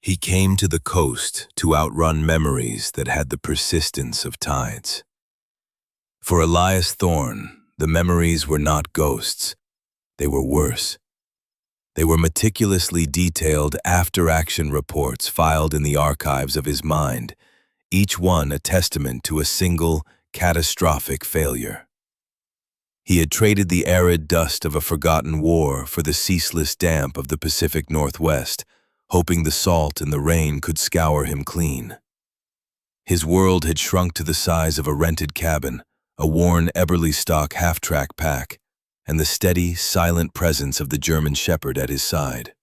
He came to the coast to outrun memories that had the persistence of tides. For Elias Thorne, the memories were not ghosts. They were worse. They were meticulously detailed after-action reports filed in the archives of his mind, each one a testament to a single, catastrophic failure. He had traded the arid dust of a forgotten war for the ceaseless damp of the Pacific Northwest, hoping the salt and the rain could scour him clean. His world had shrunk to the size of a rented cabin, a worn Eberly stock half-track pack, and the steady, silent presence of the German shepherd at his side.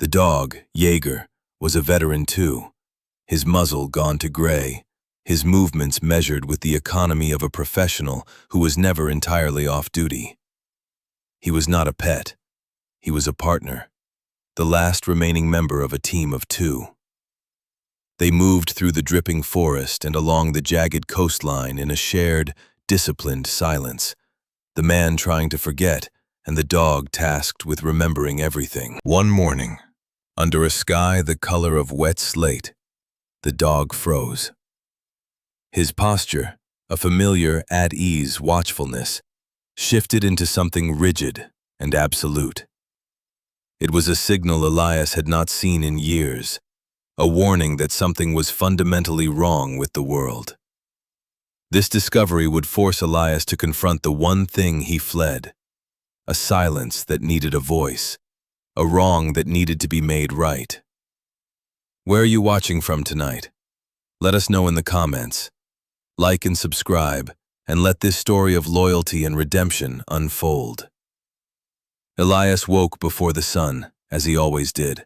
The dog, Jaeger, was a veteran too, his muzzle gone to gray, his movements measured with the economy of a professional who was never entirely off duty. He was not a pet. He was a partner, the last remaining member of a team of two. They moved through the dripping forest and along the jagged coastline in a shared, disciplined silence, the man trying to forget and the dog tasked with remembering everything. One morning, under a sky the color of wet slate, the dog froze. His posture, a familiar, at-ease watchfulness, shifted into something rigid and absolute. It was a signal Elias had not seen in years, a warning that something was fundamentally wrong with the world. This discovery would force Elias to confront the one thing he fled, a silence that needed a voice, a wrong that needed to be made right. Where are you watching from tonight? Let us know in the comments. Like and subscribe, and let this story of loyalty and redemption unfold. Elias woke before the sun, as he always did.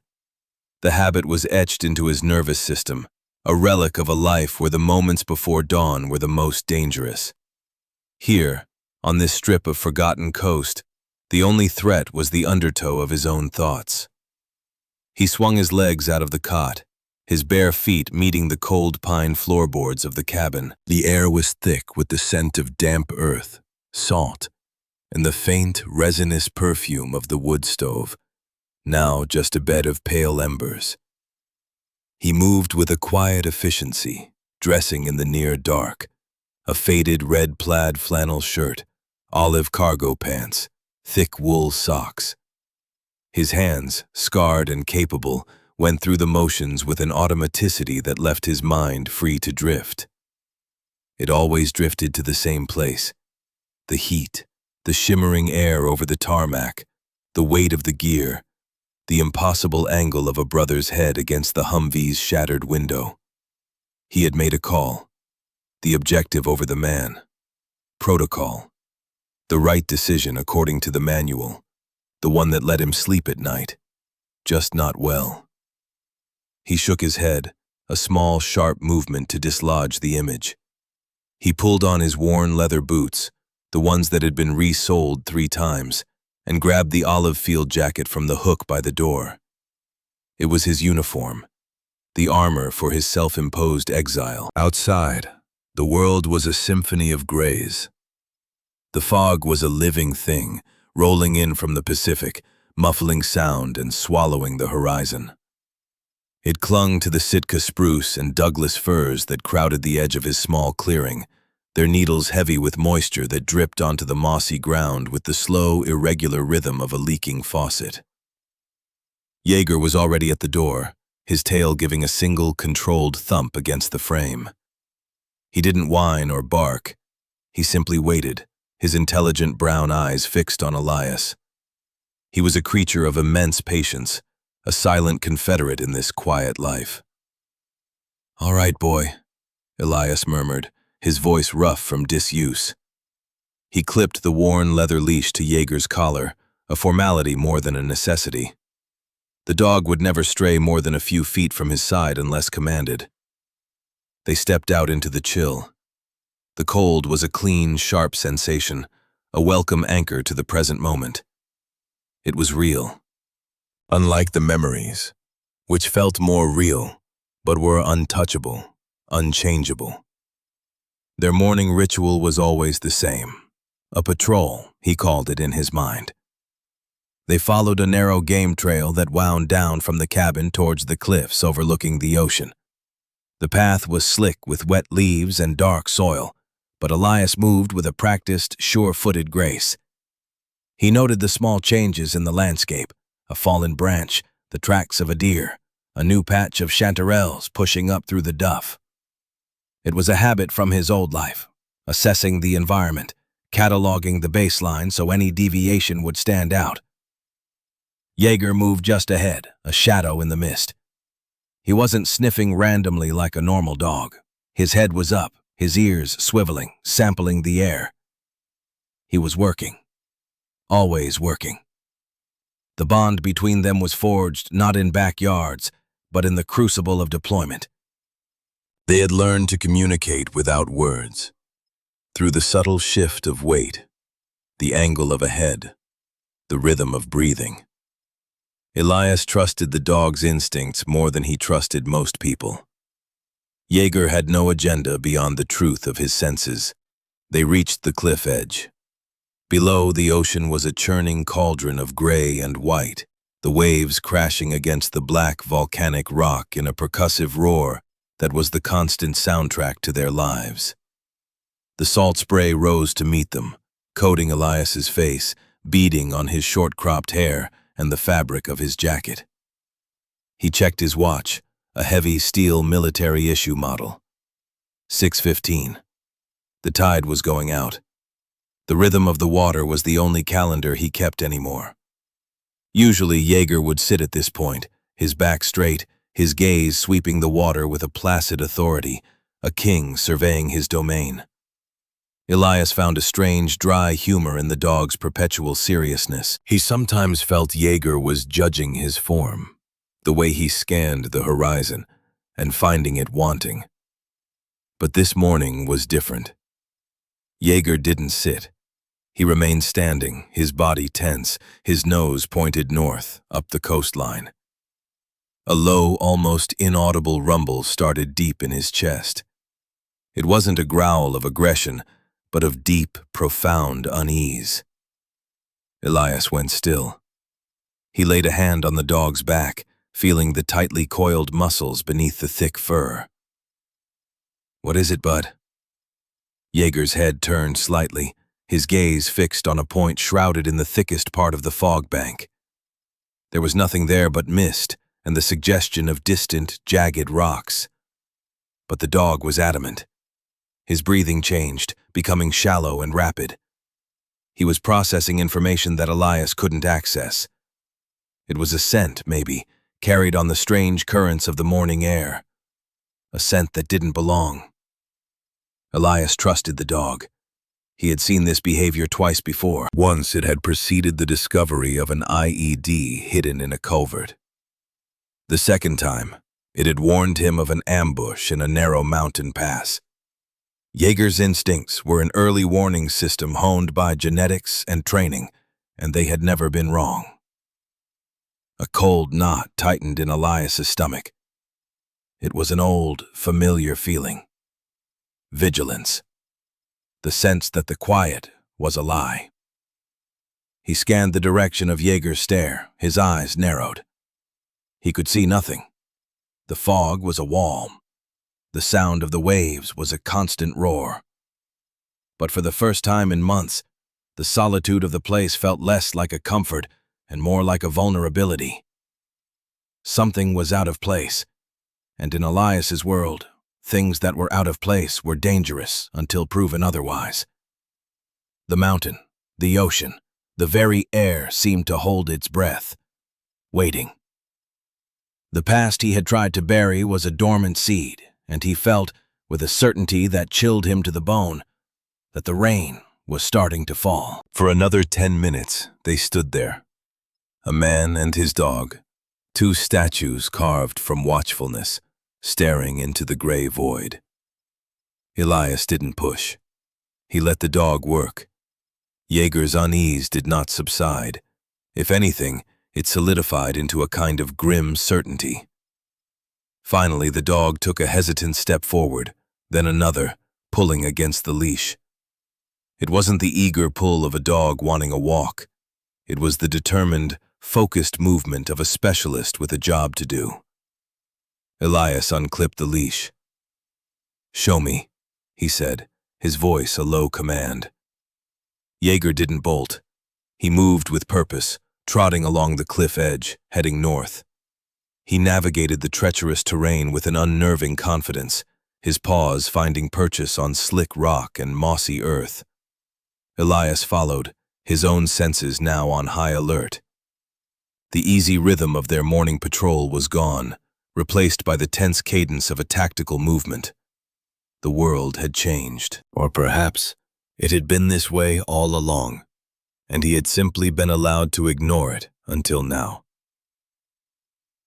The habit was etched into his nervous system, a relic of a life where the moments before dawn were the most dangerous. Here, on this strip of forgotten coast, the only threat was the undertow of his own thoughts. He swung his legs out of the cot, his bare feet meeting the cold pine floorboards of the cabin. The air was thick with the scent of damp earth, salt, and the faint, resinous perfume of the wood stove, now just a bed of pale embers. He moved with a quiet efficiency, dressing in the near dark, a faded red plaid flannel shirt, olive cargo pants, thick wool socks. His hands, scarred and capable, went through the motions with an automaticity that left his mind free to drift. It always drifted to the same place. The heat, the shimmering air over the tarmac, the weight of the gear, the impossible angle of a brother's head against the Humvee's shattered window. He had made a call. The objective over the man. Protocol. The right decision according to the manual. The one that let him sleep at night. Just not well. He shook his head, a small, sharp movement to dislodge the image. He pulled on his worn leather boots, the ones that had been resoled 3 times, and grabbed the olive field jacket from the hook by the door. It was his uniform, the armor for his self-imposed exile. Outside, the world was a symphony of grays. The fog was a living thing, rolling in from the Pacific, muffling sound and swallowing the horizon. It clung to the Sitka spruce and Douglas firs that crowded the edge of his small clearing, their needles heavy with moisture that dripped onto the mossy ground with the slow, irregular rhythm of a leaking faucet. Jaeger was already at the door, his tail giving a single, controlled thump against the frame. He didn't whine or bark. He simply waited, his intelligent brown eyes fixed on Elias. He was a creature of immense patience, a silent confederate in this quiet life. "All right, boy," Elias murmured, his voice rough from disuse. He clipped the worn leather leash to Jaeger's collar, a formality more than a necessity. The dog would never stray more than a few feet from his side unless commanded. They stepped out into the chill. The cold was a clean, sharp sensation, a welcome anchor to the present moment. It was real. Unlike the memories, which felt more real, but were untouchable, unchangeable. Their morning ritual was always the same. A patrol, he called it in his mind. They followed a narrow game trail that wound down from the cabin towards the cliffs overlooking the ocean. The path was slick with wet leaves and dark soil, but Elias moved with a practiced, sure-footed grace. He noted the small changes in the landscape, a fallen branch, the tracks of a deer, a new patch of chanterelles pushing up through the duff. It was a habit from his old life, assessing the environment, cataloging the baseline so any deviation would stand out. Jaeger moved just ahead, a shadow in the mist. He wasn't sniffing randomly like a normal dog. His head was up, his ears swiveling, sampling the air. He was working. Always working. The bond between them was forged not in backyards, but in the crucible of deployment. They had learned to communicate without words, through the subtle shift of weight, the angle of a head, the rhythm of breathing. Elias trusted the dog's instincts more than he trusted most people. Jaeger had no agenda beyond the truth of his senses. They reached the cliff edge. Below, the ocean was a churning cauldron of gray and white, the waves crashing against the black volcanic rock in a percussive roar that was the constant soundtrack to their lives. The salt spray rose to meet them, coating Elias's face, beading on his short-cropped hair and the fabric of his jacket. He checked his watch, a heavy steel military-issue model. 6:15. The tide was going out. The rhythm of the water was the only calendar he kept anymore. Usually Jaeger would sit at this point, his back straight, his gaze sweeping the water with a placid authority, a king surveying his domain. Elias found a strange, dry humor in the dog's perpetual seriousness. He sometimes felt Jaeger was judging his form, the way he scanned the horizon, and finding it wanting. But this morning was different. Jaeger didn't sit. He remained standing, his body tense, his nose pointed north, up the coastline. A low, almost inaudible rumble started deep in his chest. It wasn't a growl of aggression, but of deep, profound unease. Elias went still. He laid a hand on the dog's back, feeling the tightly coiled muscles beneath the thick fur. "What is it, bud?" Jaeger's head turned slightly, his gaze fixed on a point shrouded in the thickest part of the fog bank. There was nothing there but mist and the suggestion of distant, jagged rocks. But the dog was adamant. His breathing changed, becoming shallow and rapid. He was processing information that Elias couldn't access. It was a scent, maybe, carried on the strange currents of the morning air. A scent that didn't belong. Elias trusted the dog. He had seen this behavior twice before. Once it had preceded the discovery of an IED hidden in a culvert. The second time, it had warned him of an ambush in a narrow mountain pass. Jaeger's instincts were an early warning system honed by genetics and training, and they had never been wrong. A cold knot tightened in Elias's stomach. It was an old, familiar feeling. Vigilance. The sense that the quiet was a lie. He scanned the direction of Jaeger's stare, his eyes narrowed. He could see nothing. The fog was a wall. The sound of the waves was a constant roar. But for the first time in months, the solitude of the place felt less like a comfort and more like a vulnerability. Something was out of place, and in Elias's world, things that were out of place were dangerous until proven otherwise. The mountain, the ocean, the very air seemed to hold its breath, waiting. The past he had tried to bury was a dormant seed, and he felt, with a certainty that chilled him to the bone, that the rain was starting to fall. For another 10 minutes, they stood there. A man and his dog, two statues carved from watchfulness, staring into the gray void. Elias didn't push. He let the dog work. Jaeger's unease did not subside. If anything, it solidified into a kind of grim certainty. Finally, the dog took a hesitant step forward, then another, pulling against the leash. It wasn't the eager pull of a dog wanting a walk. It was the determined, focused movement of a specialist with a job to do. Elias unclipped the leash. "Show me," he said, his voice a low command. Jaeger didn't bolt. He moved with purpose, trotting along the cliff edge, heading north. He navigated the treacherous terrain with an unnerving confidence, his paws finding purchase on slick rock and mossy earth. Elias followed, his own senses now on high alert. The easy rhythm of their morning patrol was gone, replaced by the tense cadence of a tactical movement. The world had changed. Or perhaps it had been this way all along, and he had simply been allowed to ignore it until now.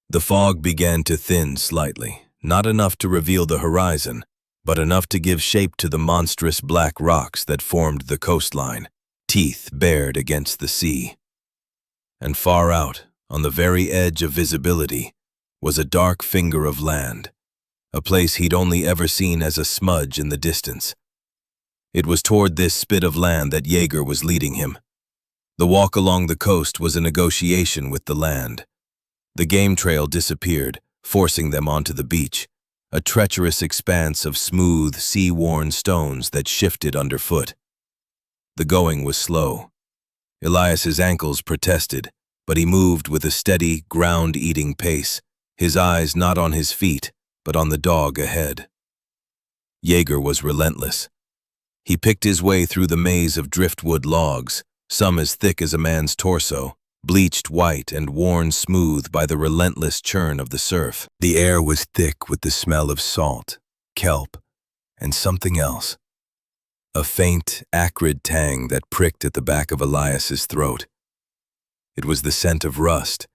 The fog began to thin slightly, not enough to reveal the horizon, but enough to give shape to the monstrous black rocks that formed the coastline, teeth bared against the sea. And far out, on the very edge of visibility, was a dark finger of land, a place he'd only ever seen as a smudge in the distance. It was toward this spit of land that Jaeger was leading him. The walk along the coast was a negotiation with the land. The game trail disappeared, forcing them onto the beach, a treacherous expanse of smooth, sea-worn stones that shifted underfoot. The going was slow. Elias's ankles protested, but he moved with a steady, ground-eating pace, his eyes not on his feet, but on the dog ahead. Jaeger was relentless. He picked his way through the maze of driftwood logs, some as thick as a man's torso, bleached white and worn smooth by the relentless churn of the surf. The air was thick with the smell of salt, kelp, and something else. A faint, acrid tang that pricked at the back of Elias's throat. It was the scent of rust,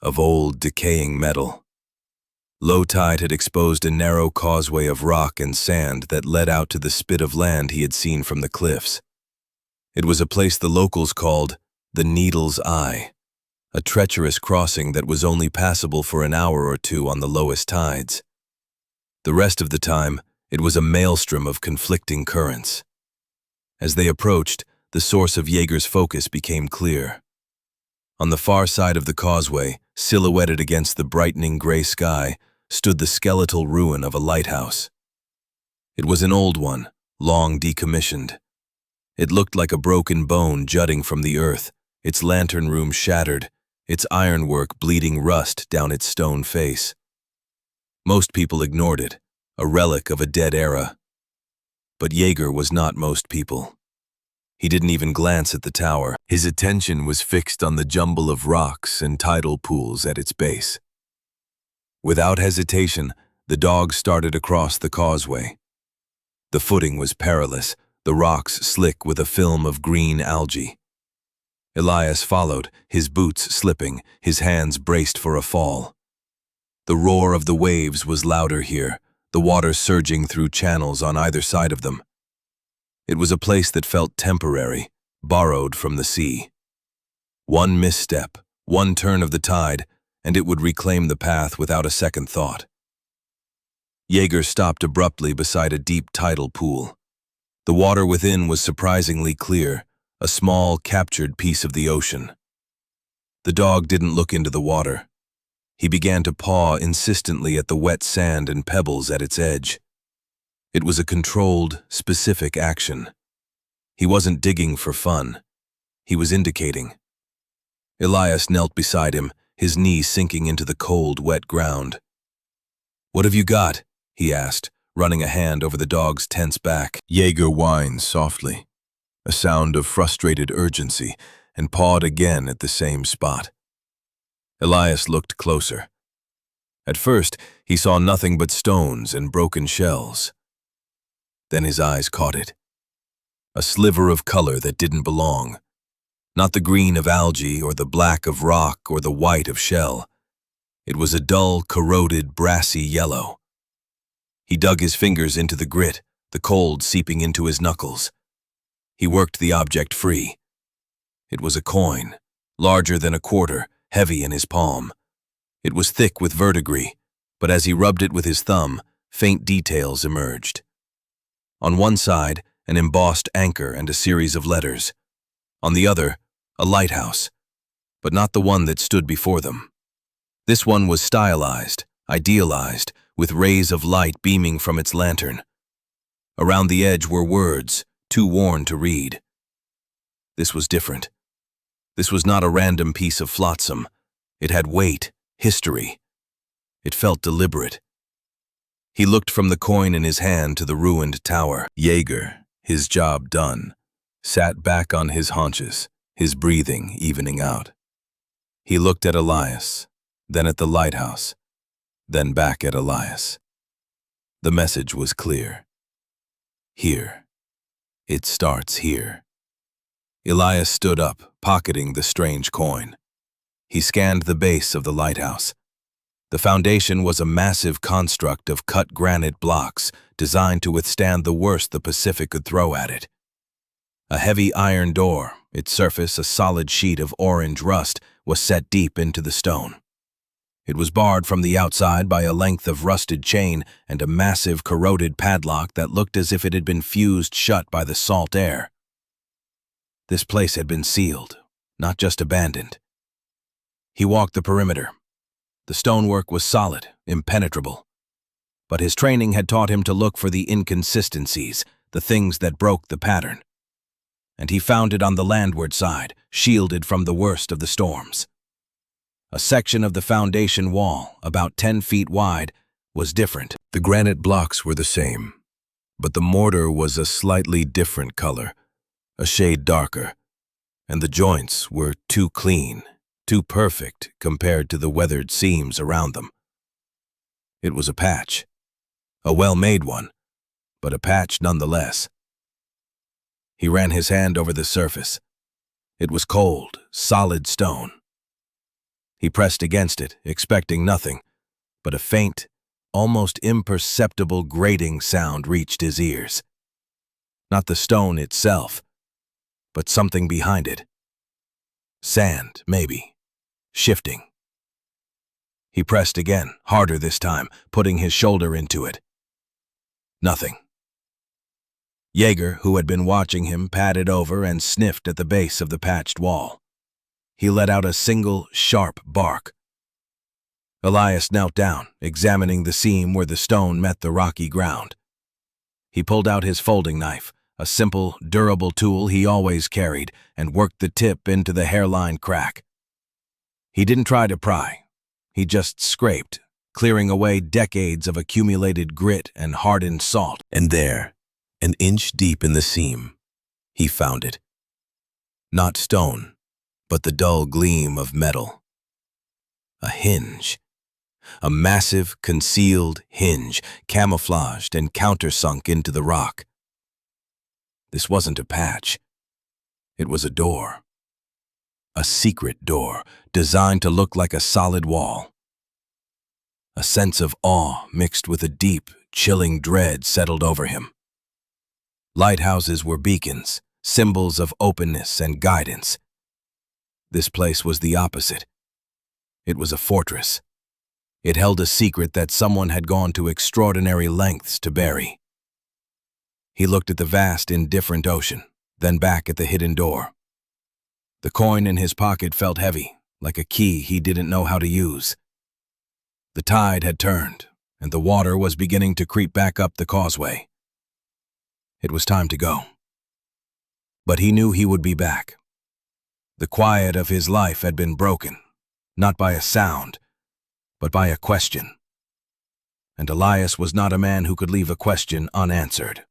of old, decaying metal. Low tide had exposed a narrow causeway of rock and sand that led out to the spit of land he had seen from the cliffs. It was a place the locals called the Needle's Eye, a treacherous crossing that was only passable for an hour or two on the lowest tides. The rest of the time, it was a maelstrom of conflicting currents. As they approached, the source of Jaeger's focus became clear. On the far side of the causeway, silhouetted against the brightening gray sky, stood the skeletal ruin of a lighthouse. It was an old one, long decommissioned. It looked like a broken bone jutting from the earth, its lantern room shattered, its ironwork bleeding rust down its stone face. Most people ignored it, a relic of a dead era. But Jaeger was not most people. He didn't even glance at the tower. His attention was fixed on the jumble of rocks and tidal pools at its base. Without hesitation, the dog started across the causeway. The footing was perilous, the rocks slick with a film of green algae. Elias followed, his boots slipping, his hands braced for a fall. The roar of the waves was louder here, the water surging through channels on either side of them. It was a place that felt temporary, borrowed from the sea. One misstep, one turn of the tide, and it would reclaim the path without a second thought. Jaeger stopped abruptly beside a deep tidal pool. The water within was surprisingly clear, a small, captured piece of the ocean. The dog didn't look into the water. He began to paw insistently at the wet sand and pebbles at its edge. It was a controlled, specific action. He wasn't digging for fun. He was indicating. Elias knelt beside him, his knee sinking into the cold, wet ground. "What have you got?" he asked, running a hand over the dog's tense back. Jaeger whined softly, a sound of frustrated urgency, and pawed again at the same spot. Elias looked closer. At first, he saw nothing but stones and broken shells. Then his eyes caught it. A sliver of color that didn't belong. Not the green of algae or the black of rock or the white of shell. It was a dull, corroded, brassy yellow. He dug his fingers into the grit, the cold seeping into his knuckles. He worked the object free. It was a coin, larger than a quarter, heavy in his palm. It was thick with verdigris, but as he rubbed it with his thumb, faint details emerged. On one side, an embossed anchor and a series of letters. On the other, a lighthouse, but not the one that stood before them. This one was stylized, idealized, with rays of light beaming from its lantern. Around the edge were words, too worn to read. This was different. This was not a random piece of flotsam. It had weight, history. It felt deliberate. He looked from the coin in his hand to the ruined tower. Jaeger, his job done, sat back on his haunches, his breathing evening out. He looked at Elias, then at the lighthouse, then back at Elias. The message was clear. Here. It starts here. Elias stood up, pocketing the strange coin. He scanned the base of the lighthouse. The foundation was a massive construct of cut granite blocks designed to withstand the worst the Pacific could throw at it. A heavy iron door, its surface a solid sheet of orange rust, was set deep into the stone. It was barred from the outside by a length of rusted chain and a massive corroded padlock that looked as if it had been fused shut by the salt air. This place had been sealed, not just abandoned. He walked the perimeter. The stonework was solid, impenetrable. But his training had taught him to look for the inconsistencies, the things that broke the pattern. And he found it on the landward side, shielded from the worst of the storms. A section of the foundation wall, about 10 feet wide, was different. The granite blocks were the same, but the mortar was a slightly different color, a shade darker, and the joints were too clean, too perfect compared to the weathered seams around them. It was a patch, a well-made one, but a patch nonetheless. He ran his hand over the surface. It was cold, solid stone. He pressed against it, expecting nothing, but a faint, almost imperceptible grating sound reached his ears. Not the stone itself, but something behind it. Sand, maybe, shifting. He pressed again, harder this time, putting his shoulder into it. Nothing. Jaeger, who had been watching him, padded over and sniffed at the base of the patched wall. He let out a single, sharp bark. Elias knelt down, examining the seam where the stone met the rocky ground. He pulled out his folding knife, a simple, durable tool he always carried, and worked the tip into the hairline crack. He didn't try to pry. He just scraped, clearing away decades of accumulated grit and hardened salt. And there, an inch deep in the seam, he found it. Not stone, but the dull gleam of metal. A hinge. A massive, concealed hinge, camouflaged and countersunk into the rock. This wasn't a patch. It was a door. A secret door, designed to look like a solid wall. A sense of awe mixed with a deep, chilling dread settled over him. Lighthouses were beacons, symbols of openness and guidance. This place was the opposite. It was a fortress. It held a secret that someone had gone to extraordinary lengths to bury. He looked at the vast, indifferent ocean, then back at the hidden door. The coin in his pocket felt heavy, like a key he didn't know how to use. The tide had turned, and the water was beginning to creep back up the causeway. It was time to go. But he knew he would be back. The quiet of his life had been broken, not by a sound, but by a question. And Elias was not a man who could leave a question unanswered.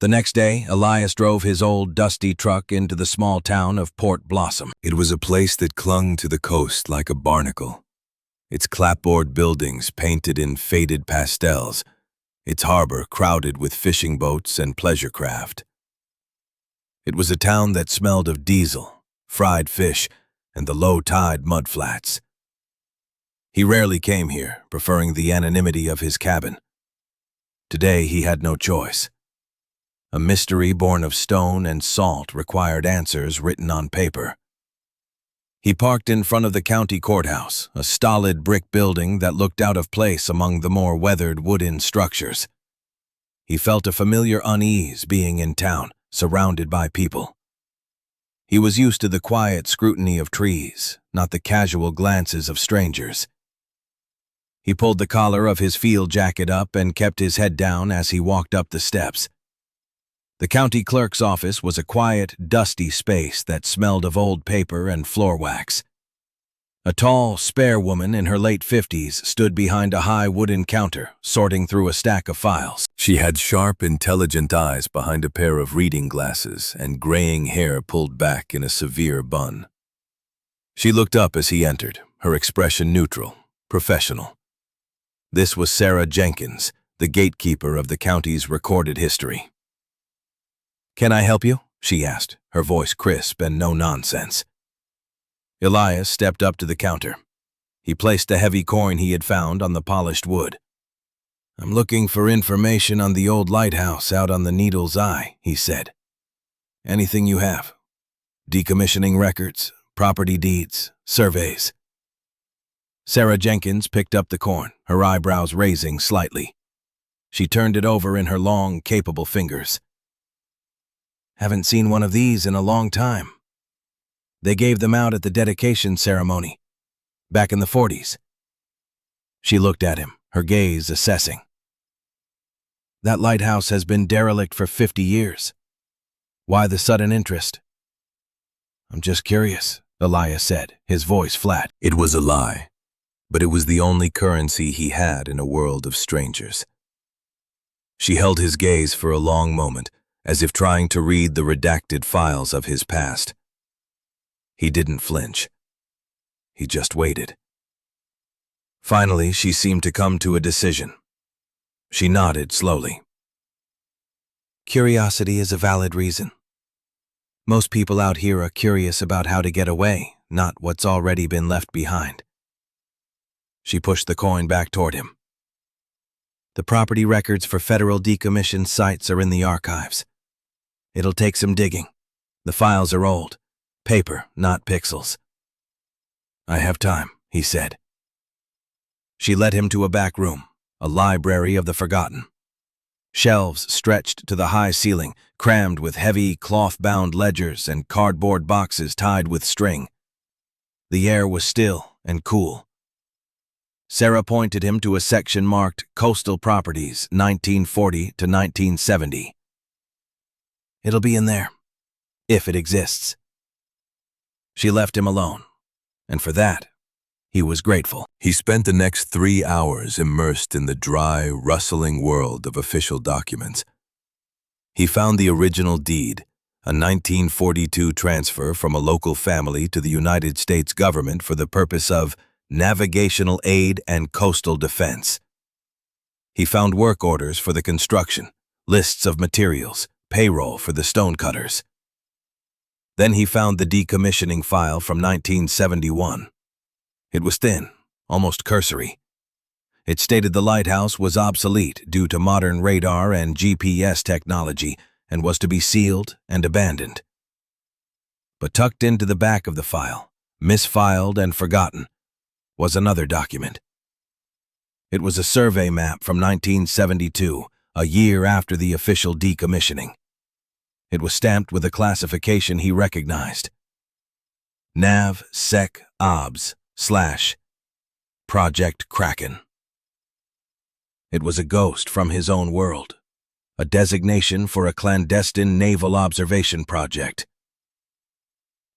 The next day, Elias drove his old, dusty truck into the small town of Port Blossom. It was a place that clung to the coast like a barnacle. Its clapboard buildings painted in faded pastels, its harbor crowded with fishing boats and pleasure craft. It was a town that smelled of diesel, fried fish, and the low-tide mudflats. He rarely came here, preferring the anonymity of his cabin. Today he had no choice. A mystery born of stone and salt required answers written on paper. He parked in front of the county courthouse, a stolid brick building that looked out of place among the more weathered wooden structures. He felt a familiar unease being in town, surrounded by people. He was used to the quiet scrutiny of trees, not the casual glances of strangers. He pulled the collar of his field jacket up and kept his head down as he walked up the steps. The county clerk's office was a quiet, dusty space that smelled of old paper and floor wax. A tall, spare woman in her late 50s stood behind a high wooden counter, sorting through a stack of files. She had sharp, intelligent eyes behind a pair of reading glasses and graying hair pulled back in a severe bun. She looked up as he entered, her expression neutral, professional. This was Sarah Jenkins, the gatekeeper of the county's recorded history. "Can I help you?" she asked, her voice crisp and no nonsense. Elias stepped up to the counter. He placed a heavy coin he had found on the polished wood. "I'm looking for information on the old lighthouse out on the Needle's Eye," he said. "Anything you have. Decommissioning records, property deeds, surveys." Sarah Jenkins picked up the coin, her eyebrows raising slightly. She turned it over in her long, capable fingers. "Haven't seen one of these in a long time. They gave them out at the dedication ceremony, back in the 40s. She looked at him, her gaze assessing. "That lighthouse has been derelict for 50 years. Why the sudden interest?" "I'm just curious," Elias said, his voice flat. It was a lie, but it was the only currency he had in a world of strangers. She held his gaze for a long moment, as if trying to read the redacted files of his past. He didn't flinch. He just waited. Finally, she seemed to come to a decision. She nodded slowly. "Curiosity is a valid reason. Most people out here are curious about how to get away, not what's already been left behind." She pushed the coin back toward him. "The property records for federal decommissioned sites are in the archives. It'll take some digging. The files are old. Paper, not pixels." "I have time," he said. She led him to a back room, a library of the forgotten. Shelves stretched to the high ceiling, crammed with heavy, cloth-bound ledgers and cardboard boxes tied with string. The air was still and cool. Sarah pointed him to a section marked Coastal Properties, 1940 to 1970. "It'll be in there, if it exists." She left him alone, and for that, he was grateful. He spent the next 3 hours immersed in the dry, rustling world of official documents. He found the original deed, a 1942 transfer from a local family to the United States government for the purpose of navigational aid and coastal defense. He found work orders for the construction, lists of materials, payroll for the stonecutters. Then he found the decommissioning file from 1971. It was thin, almost cursory. It stated the lighthouse was obsolete due to modern radar and GPS technology and was to be sealed and abandoned. But tucked into the back of the file, misfiled and forgotten, was another document. It was a survey map from 1972, a year after the official decommissioning. It was stamped with a classification he recognized. Nav Sec Obs / Project Kraken. It was a ghost from his own world, a designation for a clandestine naval observation project.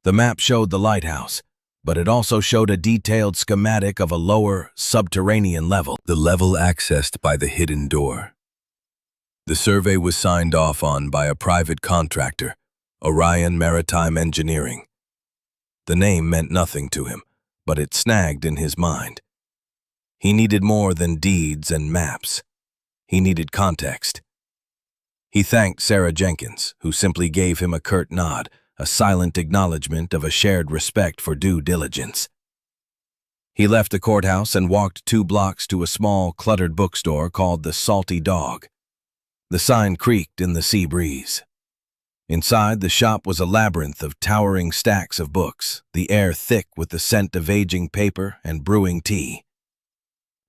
The map showed the lighthouse, but it also showed a detailed schematic of a lower, subterranean level, the level accessed by the hidden door. The survey was signed off on by a private contractor, Orion Maritime Engineering. The name meant nothing to him, but it snagged in his mind. He needed more than deeds and maps. He needed context. He thanked Sarah Jenkins, who simply gave him a curt nod, a silent acknowledgement of a shared respect for due diligence. He left the courthouse and walked 2 blocks to a small, cluttered bookstore called the Salty Dog. The sign creaked in the sea breeze. Inside, the shop was a labyrinth of towering stacks of books, the air thick with the scent of aging paper and brewing tea.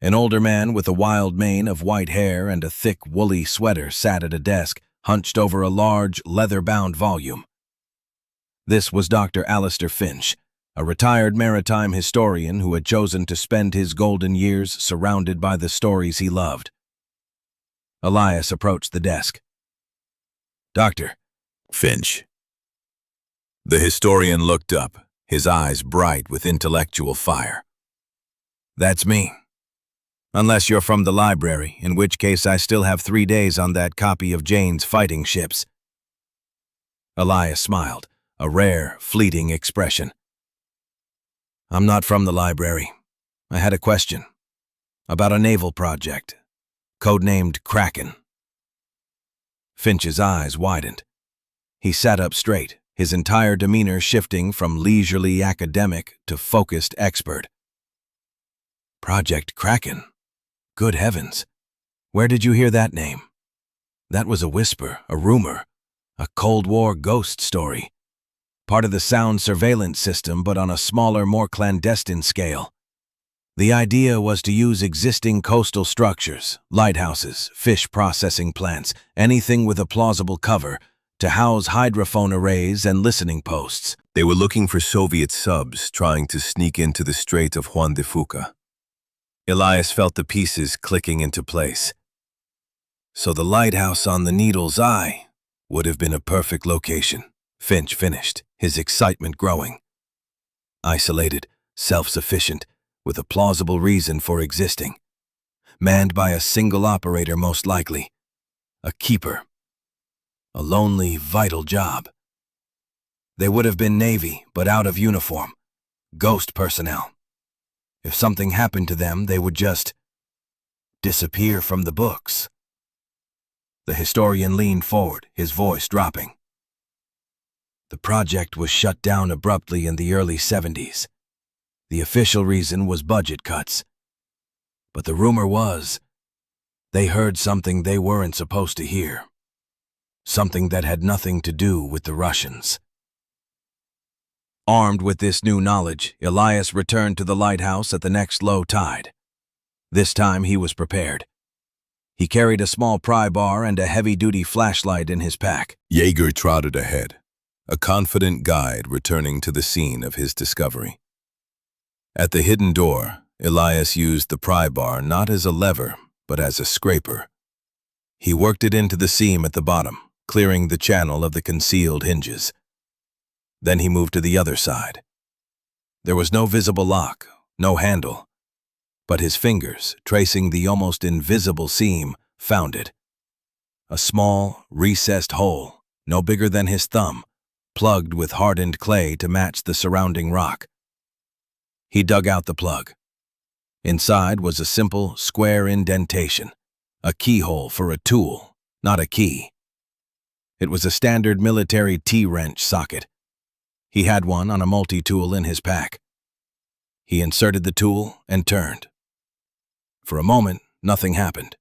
An older man with a wild mane of white hair and a thick, woolly sweater sat at a desk, hunched over a large, leather-bound volume. This was Dr. Alistair Finch, a retired maritime historian who had chosen to spend his golden years surrounded by the stories he loved. Elias approached the desk. "Doctor." Finch. The historian looked up, his eyes bright with intellectual fire. "That's me. Unless you're from the library, in which case I still have 3 days on that copy of Jane's Fighting Ships." Elias smiled, a rare, fleeting expression. "I'm not from the library. I had a question. About a naval project, codenamed Kraken." Finch's eyes widened. He sat up straight, his entire demeanor shifting from leisurely academic to focused expert. "Project Kraken? Good heavens. Where did you hear that name?" That was a whisper, a rumor, a Cold War ghost story. Part of the sound surveillance system, but on a smaller, more clandestine scale. The idea was to use existing coastal structures, lighthouses, fish processing plants, anything with a plausible cover, to house hydrophone arrays and listening posts. They were looking for Soviet subs trying to sneak into the Strait of Juan de Fuca. Elias felt the pieces clicking into place. So the lighthouse on the Needle's Eye would have been a perfect location. Finch finished, his excitement growing. Isolated, self-sufficient, with a plausible reason for existing. Manned by a single operator most likely. A keeper. A lonely, vital job. They would have been Navy, but out of uniform. Ghost personnel. If something happened to them, they would just disappear from the books. The historian leaned forward, his voice dropping. The project was shut down abruptly in the early 70s. The official reason was budget cuts. But the rumor was, they heard something they weren't supposed to hear. Something that had nothing to do with the Russians. Armed with this new knowledge, Elias returned to the lighthouse at the next low tide. This time he was prepared. He carried a small pry bar and a heavy-duty flashlight in his pack. Jaeger trotted ahead, a confident guide returning to the scene of his discovery. At the hidden door, Elias used the pry bar not as a lever, but as a scraper. He worked it into the seam at the bottom, clearing the channel of the concealed hinges. Then he moved to the other side. There was no visible lock, no handle, but his fingers, tracing the almost invisible seam, found it. A small, recessed hole, no bigger than his thumb, plugged with hardened clay to match the surrounding rock. He dug out the plug. Inside was a simple, square indentation, a keyhole for a tool, not a key. It was a standard military T-wrench socket. He had one on a multi-tool in his pack. He inserted the tool and turned. For a moment, nothing happened.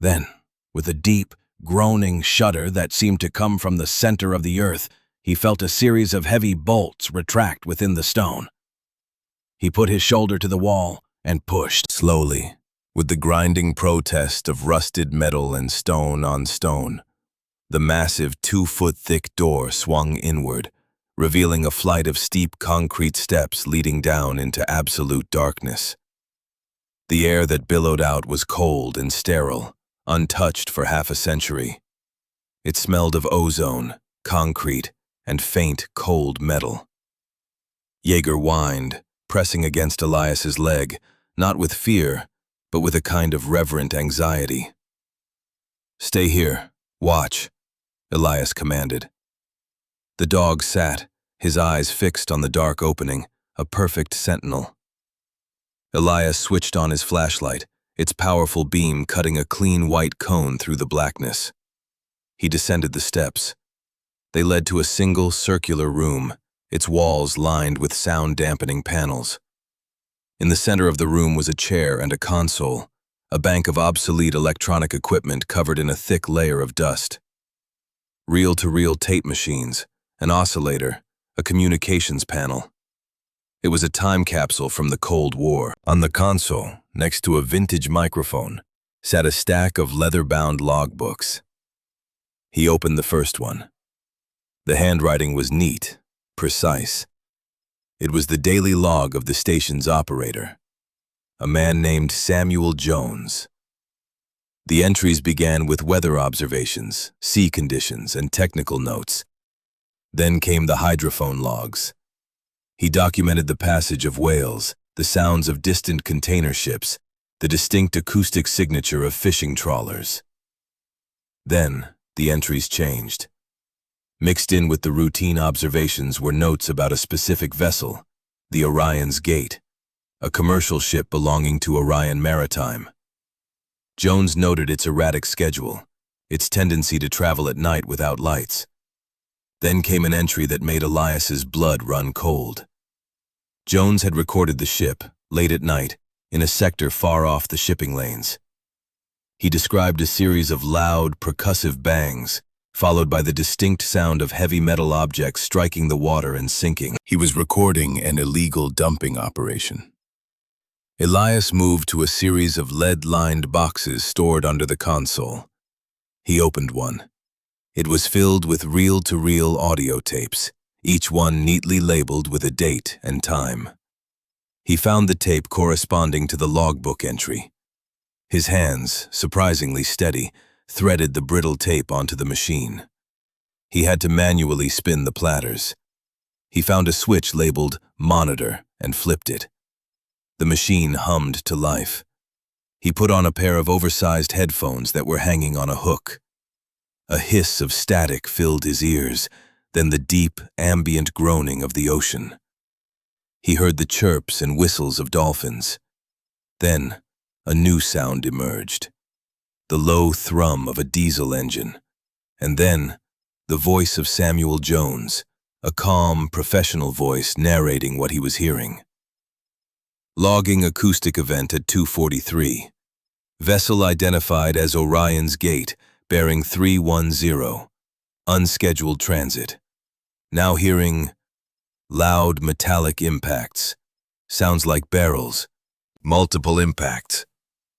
Then, with a deep, groaning shudder that seemed to come from the center of the earth, he felt a series of heavy bolts retract within the stone. He put his shoulder to the wall and pushed. Slowly, with the grinding protest of rusted metal and stone on stone, the massive 2-foot-thick door swung inward, revealing a flight of steep concrete steps leading down into absolute darkness. The air that billowed out was cold and sterile, untouched for half a century. It smelled of ozone, concrete, and faint, cold metal. Jaeger whined, pressing against Elias's leg, not with fear, but with a kind of reverent anxiety. "Stay here. Watch," Elias commanded. The dog sat, his eyes fixed on the dark opening, a perfect sentinel. Elias switched on his flashlight, its powerful beam cutting a clean white cone through the blackness. He descended the steps. They led to a single circular room, its walls lined with sound-dampening panels. In the center of the room was a chair and a console, a bank of obsolete electronic equipment covered in a thick layer of dust. Reel-to-reel tape machines, an oscillator, a communications panel. It was a time capsule from the Cold War. On the console, next to a vintage microphone, sat a stack of leather-bound logbooks. He opened the first one. The handwriting was neat, precise. It was the daily log of the station's operator, a man named Samuel Jones. The entries began with weather observations, sea conditions, and technical notes. Then came the hydrophone logs. He documented the passage of whales, the sounds of distant container ships, the distinct acoustic signature of fishing trawlers. Then, the entries changed. Mixed in with the routine observations were notes about a specific vessel, the Orion's Gate, a commercial ship belonging to Orion Maritime. Jones noted its erratic schedule, its tendency to travel at night without lights. Then came an entry that made Elias's blood run cold. Jones had recorded the ship, late at night, in a sector far off the shipping lanes. He described a series of loud, percussive bangs, followed by the distinct sound of heavy metal objects striking the water and sinking. He was recording an illegal dumping operation. Elias moved to a series of lead-lined boxes stored under the console. He opened one. It was filled with reel-to-reel audio tapes, each one neatly labeled with a date and time. He found the tape corresponding to the logbook entry. His hands, surprisingly steady, threaded the brittle tape onto the machine. He had to manually spin the platters. He found a switch labeled Monitor and flipped it. The machine hummed to life. He put on a pair of oversized headphones that were hanging on a hook. A hiss of static filled his ears, then the deep, ambient groaning of the ocean. He heard the chirps and whistles of dolphins. Then, a new sound emerged. The low thrum of a diesel engine. And then, the voice of Samuel Jones, a calm, professional voice narrating what he was hearing. Logging acoustic event at 2:43. Vessel identified as Orion's Gate, bearing 310. Unscheduled transit. Now hearing loud metallic impacts. Sounds like barrels. Multiple impacts.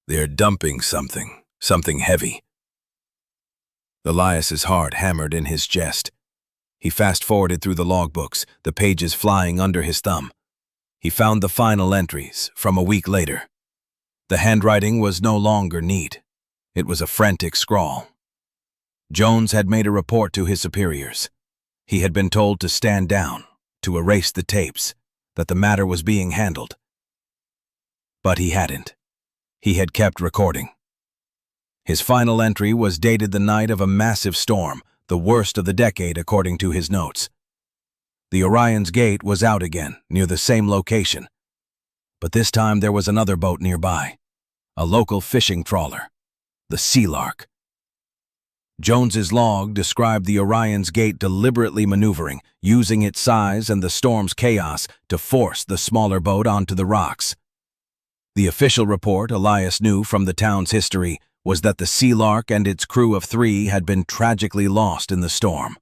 They're dumping something heavy. Elias's heart hammered in his chest. He fast-forwarded through the logbooks, the pages flying under his thumb. He found the final entries from a week later. The handwriting was no longer neat. It was a frantic scrawl. Jones had made a report to his superiors. He had been told to stand down, to erase the tapes, that the matter was being handled. But he hadn't. He had kept recording. His final entry was dated the night of a massive storm, the worst of the decade according to his notes. The Orion's Gate was out again, near the same location. But this time there was another boat nearby, a local fishing trawler, the Sea Lark. Jones's log described the Orion's Gate deliberately maneuvering, using its size and the storm's chaos to force the smaller boat onto the rocks. The official report, Elias knew from the town's history, was that the Sea Lark and its crew of 3 had been tragically lost in the storm.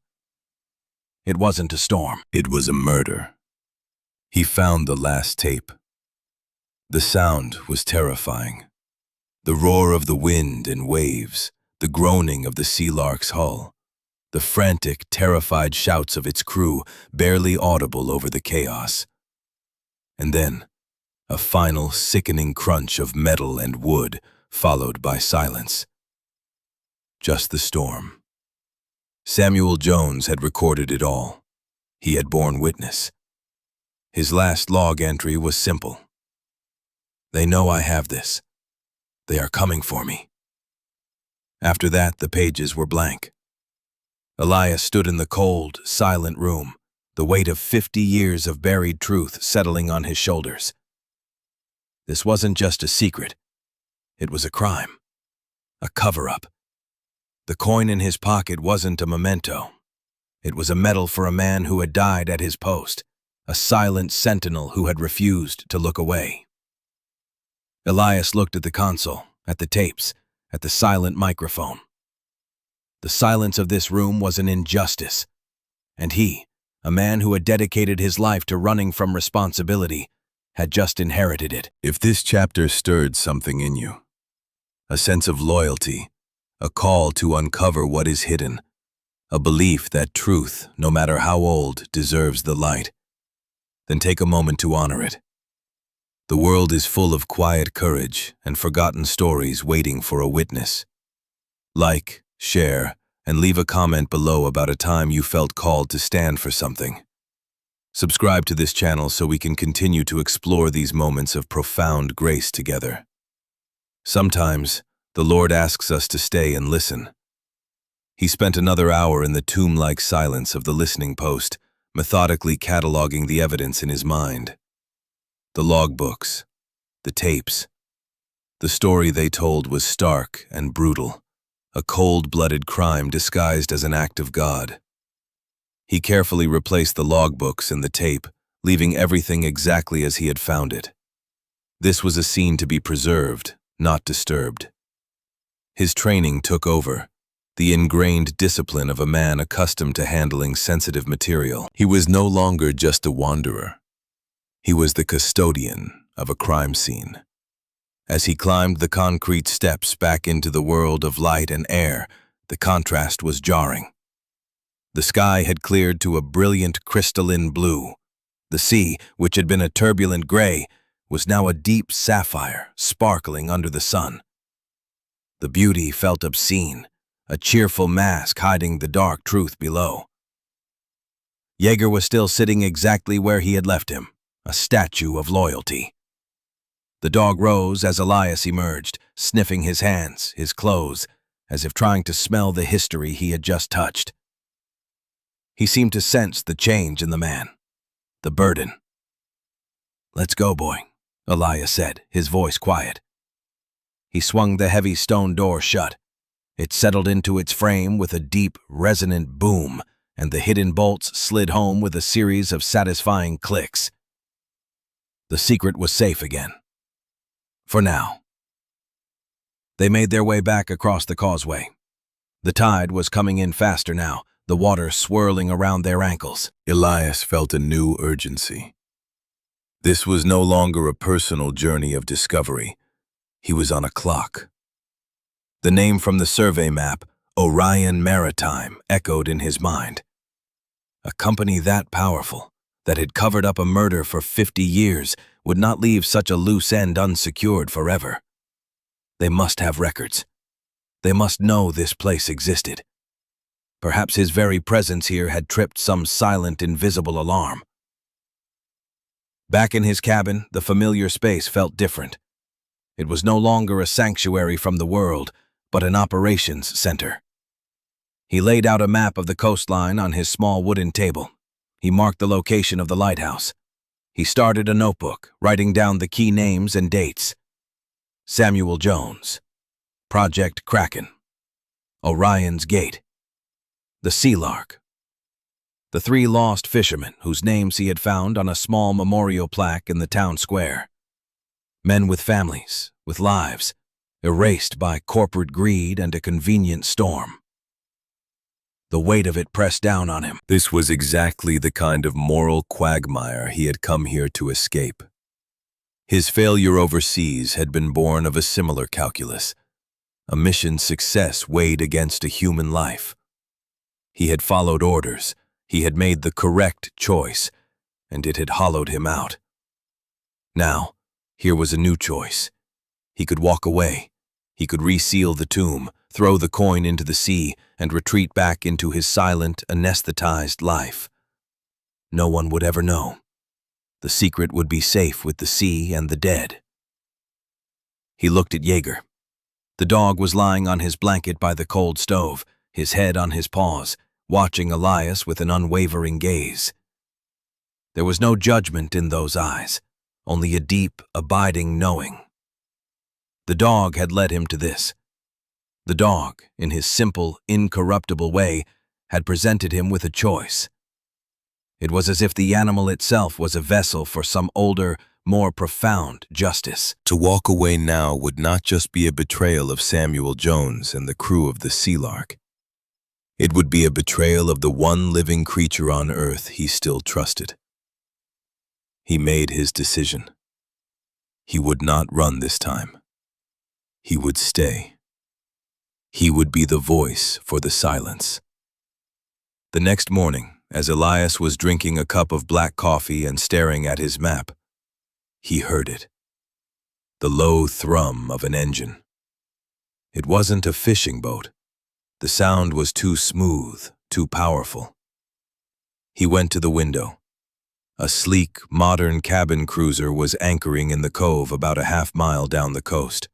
It wasn't a storm. It was a murder. He found the last tape. The sound was terrifying. The roar of the wind and waves, the groaning of the Sea Lark's hull, the frantic, terrified shouts of its crew barely audible over the chaos. And then, a final sickening crunch of metal and wood, followed by silence. Just the storm. Samuel Jones had recorded it all. He had borne witness. His last log entry was simple. They know I have this. They are coming for me. After that, the pages were blank. Elias stood in the cold, silent room, the weight of 50 years of buried truth settling on his shoulders. This wasn't just a secret. It was a crime. A cover-up. The coin in his pocket wasn't a memento. It was a medal for a man who had died at his post, a silent sentinel who had refused to look away. Elias looked at the console, at the tapes, at the silent microphone. The silence of this room was an injustice, and he, a man who had dedicated his life to running from responsibility, had just inherited it. If this chapter stirred something in you, a sense of loyalty, a call to uncover what is hidden, a belief that truth, no matter how old, deserves the light. Then take a moment to honor it. The world is full of quiet courage and forgotten stories waiting for a witness. Like, share, and leave a comment below about a time you felt called to stand for something. Subscribe to this channel so we can continue to explore these moments of profound grace together. Sometimes, the Lord asks us to stay and listen. He spent another hour in the tomb-like silence of the listening post, methodically cataloging the evidence in his mind. The logbooks, the tapes. The story they told was stark and brutal, a cold-blooded crime disguised as an act of God. He carefully replaced the logbooks and the tape, leaving everything exactly as he had found it. This was a scene to be preserved, not disturbed. His training took over, the ingrained discipline of a man accustomed to handling sensitive material. He was no longer just a wanderer. He was the custodian of a crime scene. As he climbed the concrete steps back into the world of light and air, the contrast was jarring. The sky had cleared to a brilliant crystalline blue. The sea, which had been a turbulent gray, was now a deep sapphire, sparkling under the sun. The beauty felt obscene, a cheerful mask hiding the dark truth below. Jaeger was still sitting exactly where he had left him, a statue of loyalty. The dog rose as Elias emerged, sniffing his hands, his clothes, as if trying to smell the history he had just touched. He seemed to sense the change in the man, the burden. "Let's go, boy," Elias said, his voice quiet. He swung the heavy stone door shut. It settled into its frame with a deep, resonant boom, and the hidden bolts slid home with a series of satisfying clicks. The secret was safe again. For now. They made their way back across the causeway. The tide was coming in faster now, the water swirling around their ankles. Elias felt a new urgency. This was no longer a personal journey of discovery. He was on a clock. The name from the survey map, Orion Maritime, echoed in his mind. A company that powerful, that had covered up a murder for 50 years, would not leave such a loose end unsecured forever. They must have records. They must know this place existed. Perhaps his very presence here had tripped some silent, invisible alarm. Back in his cabin, the familiar space felt different. It was no longer a sanctuary from the world, but an operations center. He laid out a map of the coastline on his small wooden table. He marked the location of the lighthouse. He started a notebook, writing down the key names and dates. Samuel Jones, Project Kraken, Orion's Gate, the Sea Lark. The 3 lost fishermen whose names he had found on a small memorial plaque in the town square. Men with families, with lives, erased by corporate greed and a convenient storm. The weight of it pressed down on him. This was exactly the kind of moral quagmire he had come here to escape. His failure overseas had been born of a similar calculus. A mission's success weighed against a human life. He had followed orders, he had made the correct choice, and it had hollowed him out. Now, here was a new choice. He could walk away. He could reseal the tomb, throw the coin into the sea, and retreat back into his silent, anesthetized life. No one would ever know. The secret would be safe with the sea and the dead. He looked at Jaeger. The dog was lying on his blanket by the cold stove, his head on his paws, watching Elias with an unwavering gaze. There was no judgment in those eyes, only a deep, abiding knowing. The dog had led him to this. The dog, in his simple, incorruptible way, had presented him with a choice. It was as if the animal itself was a vessel for some older, more profound justice. To walk away now would not just be a betrayal of Samuel Jones and the crew of the Sea Lark. It would be a betrayal of the one living creature on earth he still trusted. He made his decision. He would not run this time. He would stay. He would be the voice for the silence. The next morning, as Elias was drinking a cup of black coffee and staring at his map, he heard it. The low thrum of an engine. It wasn't a fishing boat. The sound was too smooth, too powerful. He went to the window. A sleek, modern cabin cruiser was anchoring in the cove about a half-mile down the coast.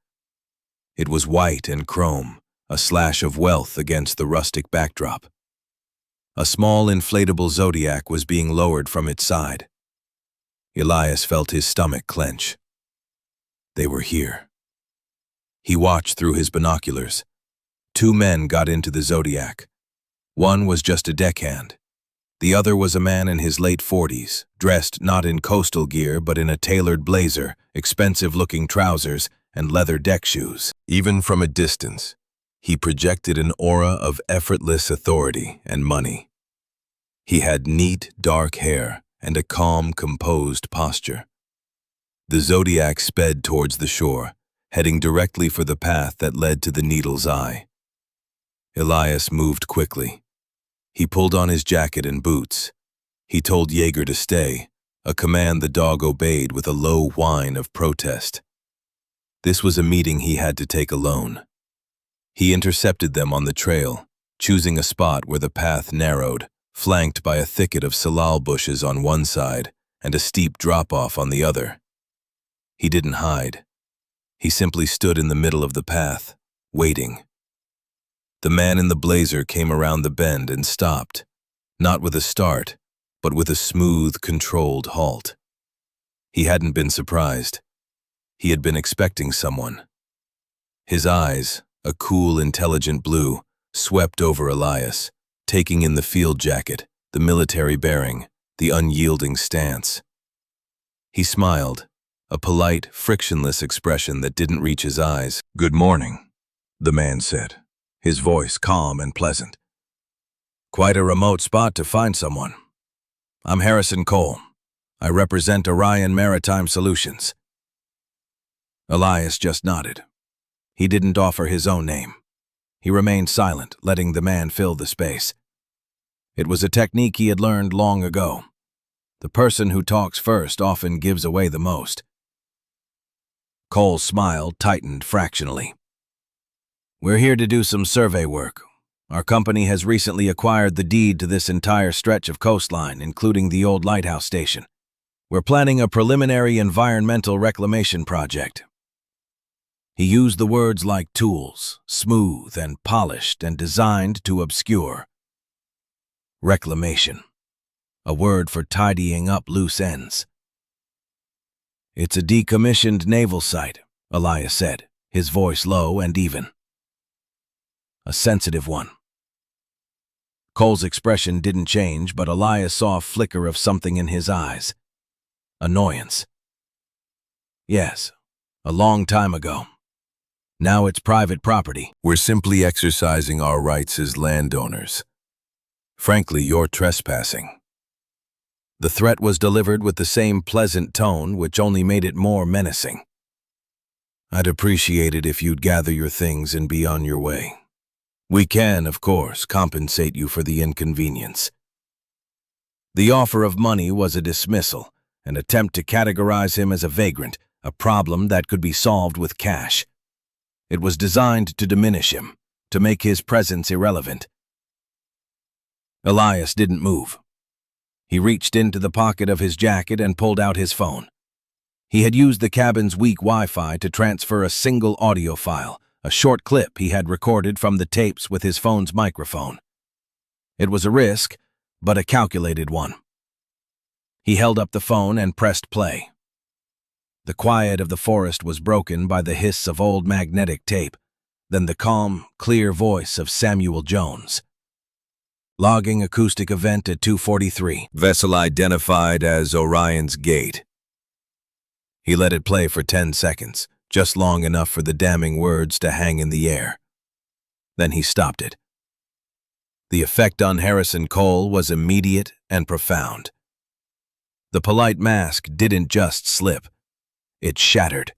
It was white and chrome, a slash of wealth against the rustic backdrop. A small inflatable Zodiac was being lowered from its side. Elias felt his stomach clench. They were here. He watched through his binoculars. 2 men got into the Zodiac. One was just a deckhand. The other was a man in his late 40s, dressed not in coastal gear but in a tailored blazer, expensive-looking trousers, and leather deck shoes. Even from a distance, he projected an aura of effortless authority and money. He had neat, dark hair and a calm, composed posture. The Zodiac sped towards the shore, heading directly for the path that led to the Needle's Eye. Elias moved quickly. He pulled on his jacket and boots. He told Jaeger to stay, a command the dog obeyed with a low whine of protest. This was a meeting he had to take alone. He intercepted them on the trail, choosing a spot where the path narrowed, flanked by a thicket of salal bushes on one side and a steep drop-off on the other. He didn't hide. He simply stood in the middle of the path, waiting. The man in the blazer came around the bend and stopped, not with a start, but with a smooth, controlled halt. He hadn't been surprised. He had been expecting someone. His eyes, a cool, intelligent blue, swept over Elias, taking in the field jacket, the military bearing, the unyielding stance. He smiled, a polite, frictionless expression that didn't reach his eyes. "Good morning," the man said, his voice calm and pleasant. "Quite a remote spot to find someone. I'm Harrison Cole. I represent Orion Maritime Solutions." Elias just nodded. He didn't offer his own name. He remained silent, letting the man fill the space. It was a technique he had learned long ago. The person who talks first often gives away the most. Cole's smile tightened fractionally. "We're here to do some survey work. Our company has recently acquired the deed to this entire stretch of coastline, including the old Lighthouse station. We're planning a preliminary environmental reclamation project." He used the words like tools, smooth and polished and designed to obscure. Reclamation, a word for tidying up loose ends. "It's a decommissioned naval site," Elias said, his voice low and even. "A sensitive one." Cole's expression didn't change, but Elias saw a flicker of something in his eyes. Annoyance. "Yes, a long time ago. Now it's private property. We're simply exercising our rights as landowners. Frankly, you're trespassing." The threat was delivered with the same pleasant tone, which only made it more menacing. "I'd appreciate it if you'd gather your things and be on your way. We can, of course, compensate you for the inconvenience." The offer of money was a dismissal, an attempt to categorize him as a vagrant, a problem that could be solved with cash. It was designed to diminish him, to make his presence irrelevant. Elias didn't move. He reached into the pocket of his jacket and pulled out his phone. He had used the cabin's weak Wi-Fi to transfer a single audio file, a short clip he had recorded from the tapes with his phone's microphone. It was a risk, but a calculated one. He held up the phone and pressed play. The quiet of the forest was broken by the hiss of old magnetic tape, then the calm, clear voice of Samuel Jones. "Logging acoustic event at 2:43. Vessel identified as Orion's Gate." He let it play for 10 seconds, just long enough for the damning words to hang in the air. Then he stopped it. The effect on Harrison Cole was immediate and profound. The polite mask didn't just slip. It shattered.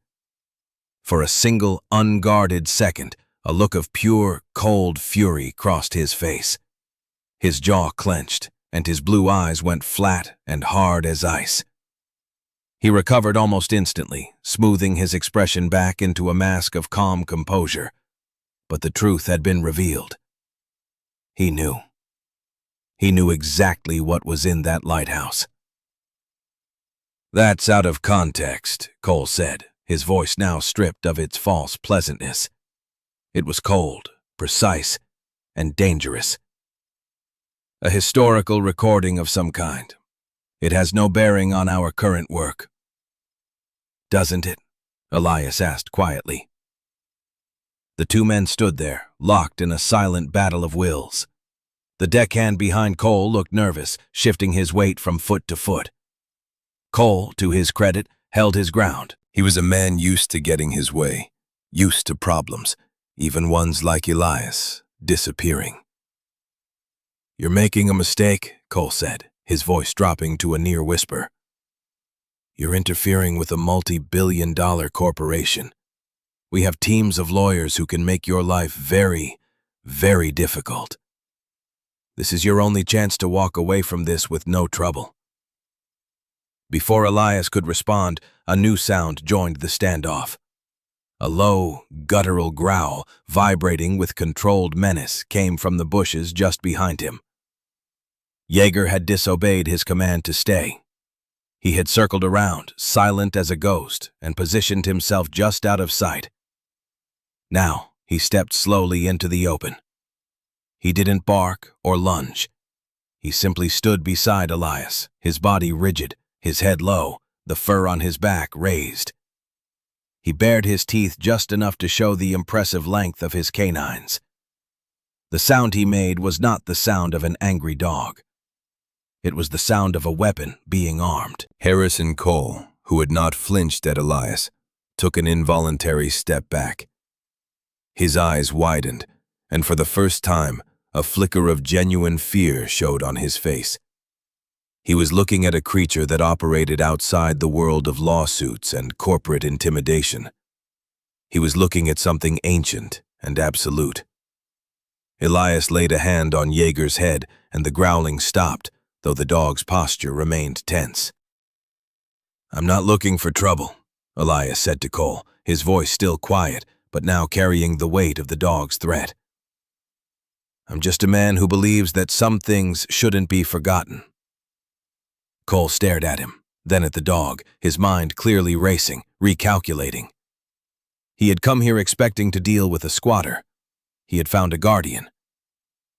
For a single, unguarded second, a look of pure, cold fury crossed his face. His jaw clenched, and his blue eyes went flat and hard as ice. He recovered almost instantly, smoothing his expression back into a mask of calm composure. But the truth had been revealed. He knew. He knew exactly what was in that lighthouse. "That's out of context," Cole said, his voice now stripped of its false pleasantness. It was cold, precise, and dangerous. "A historical recording of some kind. It has no bearing on our current work." "Doesn't it?" Elias asked quietly. The two men stood there, locked in a silent battle of wills. The deckhand behind Cole looked nervous, shifting his weight from foot to foot. Cole, to his credit, held his ground. He was a man used to getting his way, used to problems, even ones like Elias, disappearing. "You're making a mistake," Cole said, his voice dropping to a near whisper. "You're interfering with a multi-billion-dollar corporation. We have teams of lawyers who can make your life very, very difficult. This is your only chance to walk away from this with no trouble." Before Elias could respond, a new sound joined the standoff. A low, guttural growl, vibrating with controlled menace, came from the bushes just behind him. Yeager had disobeyed his command to stay. He had circled around, silent as a ghost, and positioned himself just out of sight. Now, he stepped slowly into the open. He didn't bark or lunge. He simply stood beside Elias, his body rigid, his head low, the fur on his back raised. He bared his teeth just enough to show the impressive length of his canines. The sound he made was not the sound of an angry dog. It was the sound of a weapon being armed. Harrison Cole, who had not flinched at Elias, took an involuntary step back. His eyes widened, and for the first time, a flicker of genuine fear showed on his face. He was looking at a creature that operated outside the world of lawsuits and corporate intimidation. He was looking at something ancient and absolute. Elias laid a hand on Yeager's head, and the growling stopped, though the dog's posture remained tense. "I'm not looking for trouble," Elias said to Cole, his voice still quiet, but now carrying the weight of the dog's threat. "I'm just a man who believes that some things shouldn't be forgotten." Cole stared at him, then at the dog, his mind clearly racing, recalculating. He had come here expecting to deal with a squatter. He had found a guardian.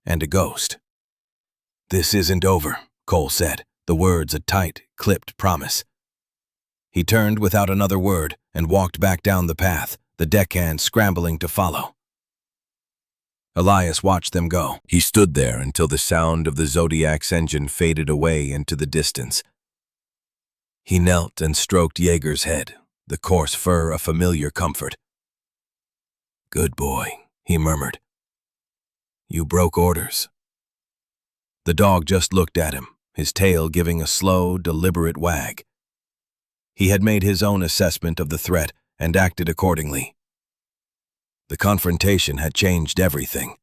And a ghost. "This isn't over," Cole said, the words a tight, clipped promise. He turned without another word and walked back down the path, the deckhand scrambling to follow. Elias watched them go. He stood there until the sound of the Zodiac's engine faded away into the distance. He knelt and stroked Yeager's head, the coarse fur a familiar comfort. "Good boy," he murmured. "You broke orders." The dog just looked at him, his tail giving a slow, deliberate wag. He had made his own assessment of the threat and acted accordingly. The confrontation had changed everything.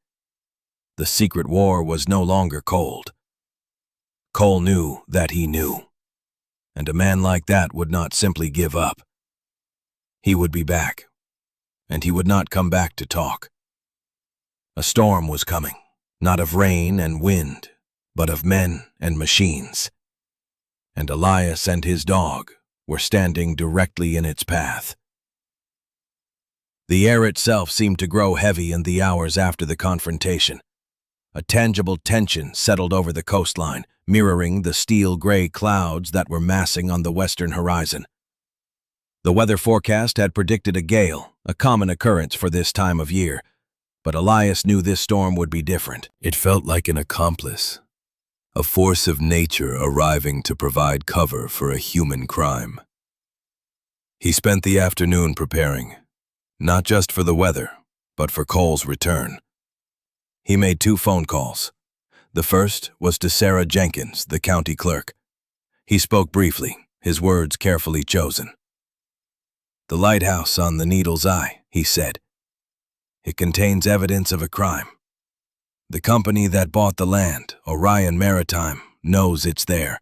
The secret war was no longer cold. Cole knew that he knew. And a man like that would not simply give up. He would be back. And he would not come back to talk. A storm was coming, not of rain and wind, but of men and machines. And Elias and his dog were standing directly in its path. The air itself seemed to grow heavy in the hours after the confrontation. A tangible tension settled over the coastline, mirroring the steel-gray clouds that were massing on the western horizon. The weather forecast had predicted a gale, a common occurrence for this time of year, but Elias knew this storm would be different. It felt like an accomplice, a force of nature arriving to provide cover for a human crime. He spent the afternoon preparing, not just for the weather, but for Cole's return. He made 2 phone calls. The first was to Sarah Jenkins, the county clerk. He spoke briefly, his words carefully chosen. "The lighthouse on the Needle's Eye," he said. "It contains evidence of a crime. The company that bought the land, Orion Maritime, knows it's there.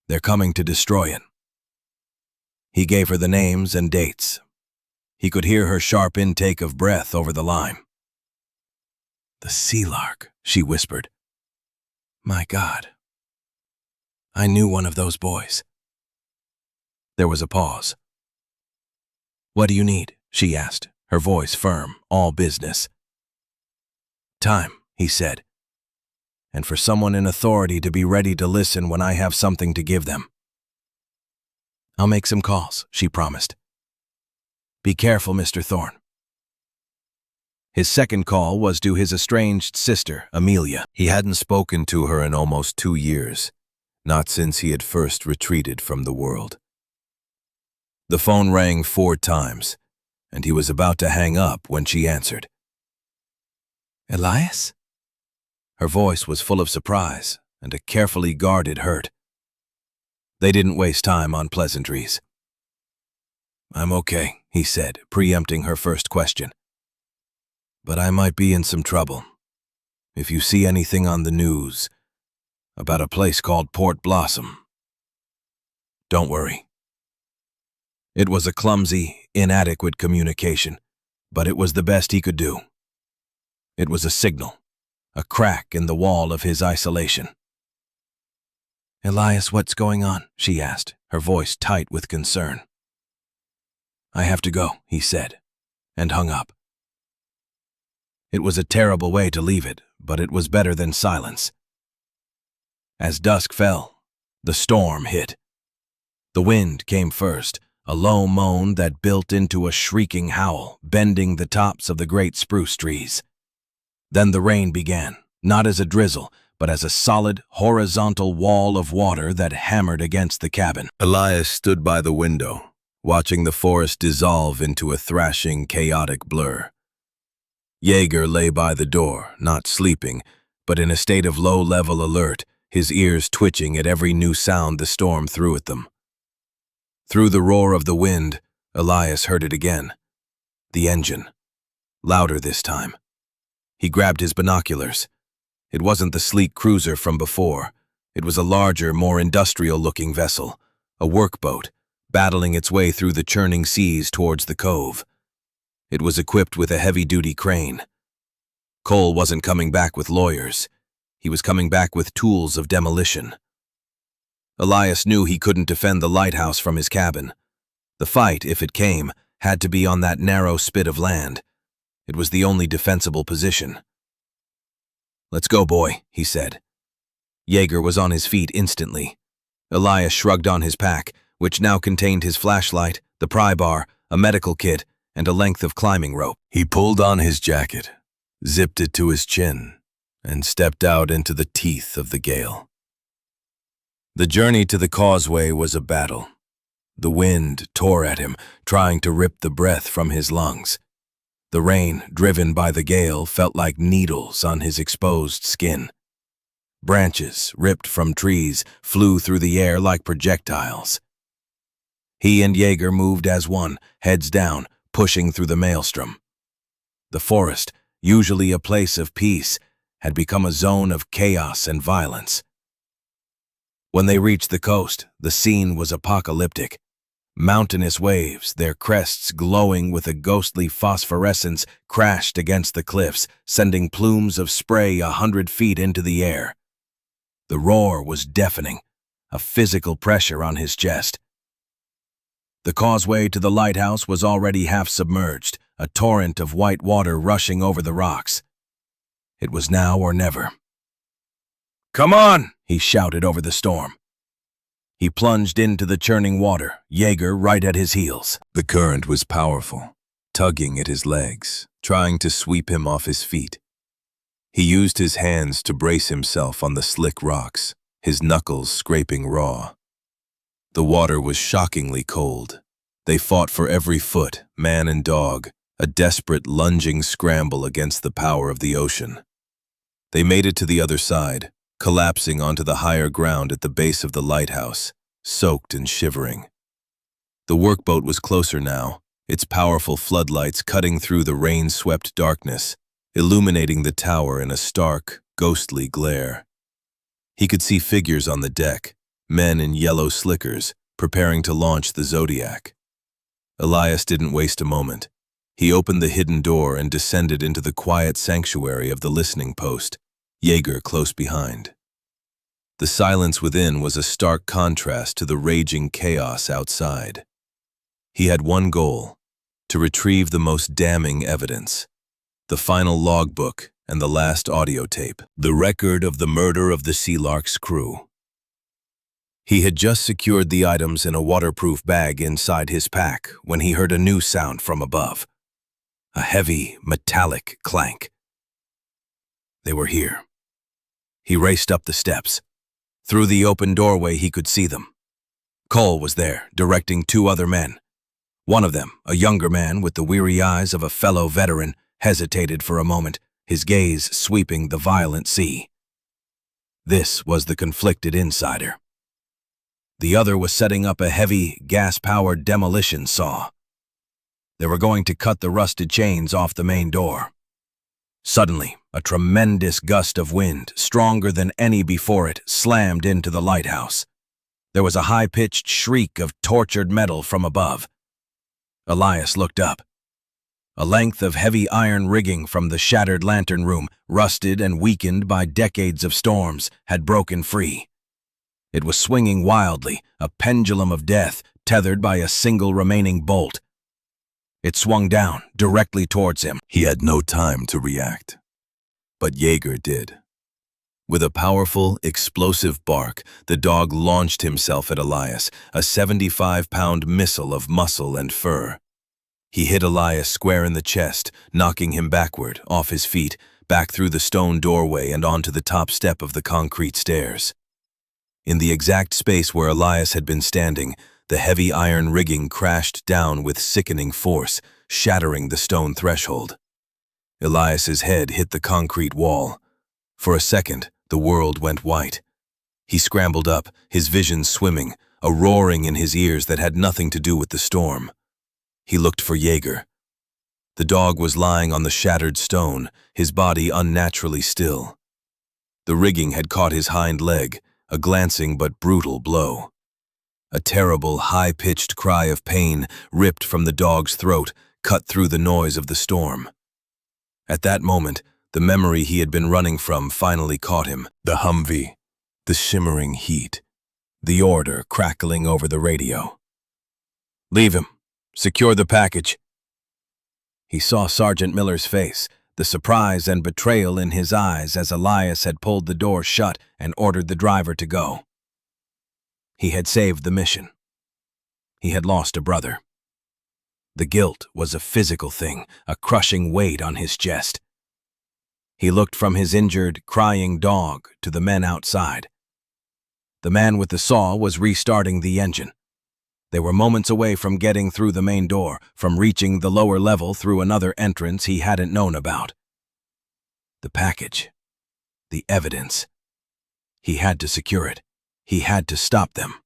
They're coming to destroy it. He gave her the names and dates. He could hear her sharp intake of breath over the line. "The Sea Lark," she whispered. "My God. I knew one of those boys." There was a pause. "What do you need?" she asked, her voice firm, all business. "Time," he said, "and for someone in authority to be ready to listen when I have something to give them." "I'll make some calls," she promised. "Be careful, Mr. Thorne." His second call was to his estranged sister, Amelia. He hadn't spoken to her in almost 2 years, not since he had first retreated from the world. The phone rang 4 times, and he was about to hang up when she answered. "Elias?" Her voice was full of surprise and a carefully guarded hurt. They didn't waste time on pleasantries. "I'm okay," he said, preempting her first question. "But I might be in some trouble. If you see anything on the news about a place called Port Blossom, don't worry." It was a clumsy, inadequate communication, but it was the best he could do. It was a signal, a crack in the wall of his isolation. "Elias, what's going on?" she asked, her voice tight with concern. "I have to go," he said, and hung up. It was a terrible way to leave it, but it was better than silence. As dusk fell, the storm hit. The wind came first, a low moan that built into a shrieking howl, bending the tops of the great spruce trees. Then the rain began, not as a drizzle, but as a solid, horizontal wall of water that hammered against the cabin. Elias stood by the window, watching the forest dissolve into a thrashing, chaotic blur. Jaeger lay by the door, not sleeping, but in a state of low-level alert, his ears twitching at every new sound the storm threw at them. Through the roar of the wind, Elias heard it again. The engine. Louder this time. He grabbed his binoculars. It wasn't the sleek cruiser from before. It was a larger, more industrial-looking vessel, a workboat, battling its way through the churning seas towards the cove. It was equipped with a heavy-duty crane. Cole wasn't coming back with lawyers. He was coming back with tools of demolition. Elias knew he couldn't defend the lighthouse from his cabin. The fight, if it came, had to be on that narrow spit of land. It was the only defensible position. "Let's go, boy," he said. Jaeger was on his feet instantly. Elias shrugged on his pack, which now contained his flashlight, the pry bar, a medical kit, and a length of climbing rope. He pulled on his jacket, zipped it to his chin, and stepped out into the teeth of the gale. The journey to the causeway was a battle. The wind tore at him, trying to rip the breath from his lungs. The rain, driven by the gale, felt like needles on his exposed skin. Branches, ripped from trees, flew through the air like projectiles. He and Jaeger moved as one, heads down, pushing through the maelstrom. The forest, usually a place of peace, had become a zone of chaos and violence. When they reached the coast, the scene was apocalyptic. Mountainous waves, their crests glowing with a ghostly phosphorescence, crashed against the cliffs, sending plumes of spray 100 feet into the air. The roar was deafening, a physical pressure on his chest. The causeway to the lighthouse was already half submerged, a torrent of white water rushing over the rocks. It was now or never. "Come on!" he shouted over the storm. He plunged into the churning water, Jaeger right at his heels. The current was powerful, tugging at his legs, trying to sweep him off his feet. He used his hands to brace himself on the slick rocks, his knuckles scraping raw. The water was shockingly cold. They fought for every foot, man and dog, a desperate lunging scramble against the power of the ocean. They made it to the other side, collapsing onto the higher ground at the base of the lighthouse, soaked and shivering. The workboat was closer now, its powerful floodlights cutting through the rain-swept darkness. illuminating the tower in a stark, ghostly glare. He could see figures on the deck, men in yellow slickers, preparing to launch the Zodiac. Elias didn't waste a moment. He opened the hidden door and descended into the quiet sanctuary of the listening post, Jaeger close behind. The silence within was a stark contrast to the raging chaos outside. He had one goal: to retrieve the most damning evidence, the final logbook and the last audio tape, the record of the murder of the Sea Lark's crew. He had just secured the items in a waterproof bag inside his pack when he heard a new sound from above. A heavy, metallic clank. They were here. He raced up the steps. Through the open doorway he could see them. Cole was there, directing two other men. One of them, a younger man with the weary eyes of a fellow veteran, hesitated for a moment, his gaze sweeping the violent sea. This was the conflicted insider. The other was setting up a heavy, gas-powered demolition saw. They were going to cut the rusted chains off the main door. Suddenly, a tremendous gust of wind, stronger than any before it, slammed into the lighthouse. There was a high-pitched shriek of tortured metal from above. Elias looked up. A length of heavy iron rigging from the shattered lantern room, rusted and weakened by decades of storms, had broken free. It was swinging wildly, a pendulum of death, tethered by a single remaining bolt. It swung down, directly towards him. He had no time to react. But Jaeger did. With a powerful, explosive bark, the dog launched himself at Elias, a 75-pound missile of muscle and fur. He hit Elias square in the chest, knocking him backward, off his feet, back through the stone doorway and onto the top step of the concrete stairs. In the exact space where Elias had been standing, the heavy iron rigging crashed down with sickening force, shattering the stone threshold. Elias's head hit the concrete wall. For a second, the world went white. He scrambled up, his vision swimming, a roaring in his ears that had nothing to do with the storm. He looked for Jaeger. The dog was lying on the shattered stone, his body unnaturally still. The rigging had caught his hind leg, a glancing but brutal blow. A terrible, high-pitched cry of pain ripped from the dog's throat, cut through the noise of the storm. At that moment, the memory he had been running from finally caught him. The Humvee, the shimmering heat, the order crackling over the radio. "Leave him. Secure the package." He saw Sergeant Miller's face, the surprise and betrayal in his eyes as Elias had pulled the door shut and ordered the driver to go. He had saved the mission. He had lost a brother. The guilt was a physical thing, a crushing weight on his chest. He looked from his injured, crying dog to the men outside. The man with the saw was restarting the engine. They were moments away from getting through the main door, from reaching the lower level through another entrance he hadn't known about. The package. The evidence. He had to secure it. He had to stop them.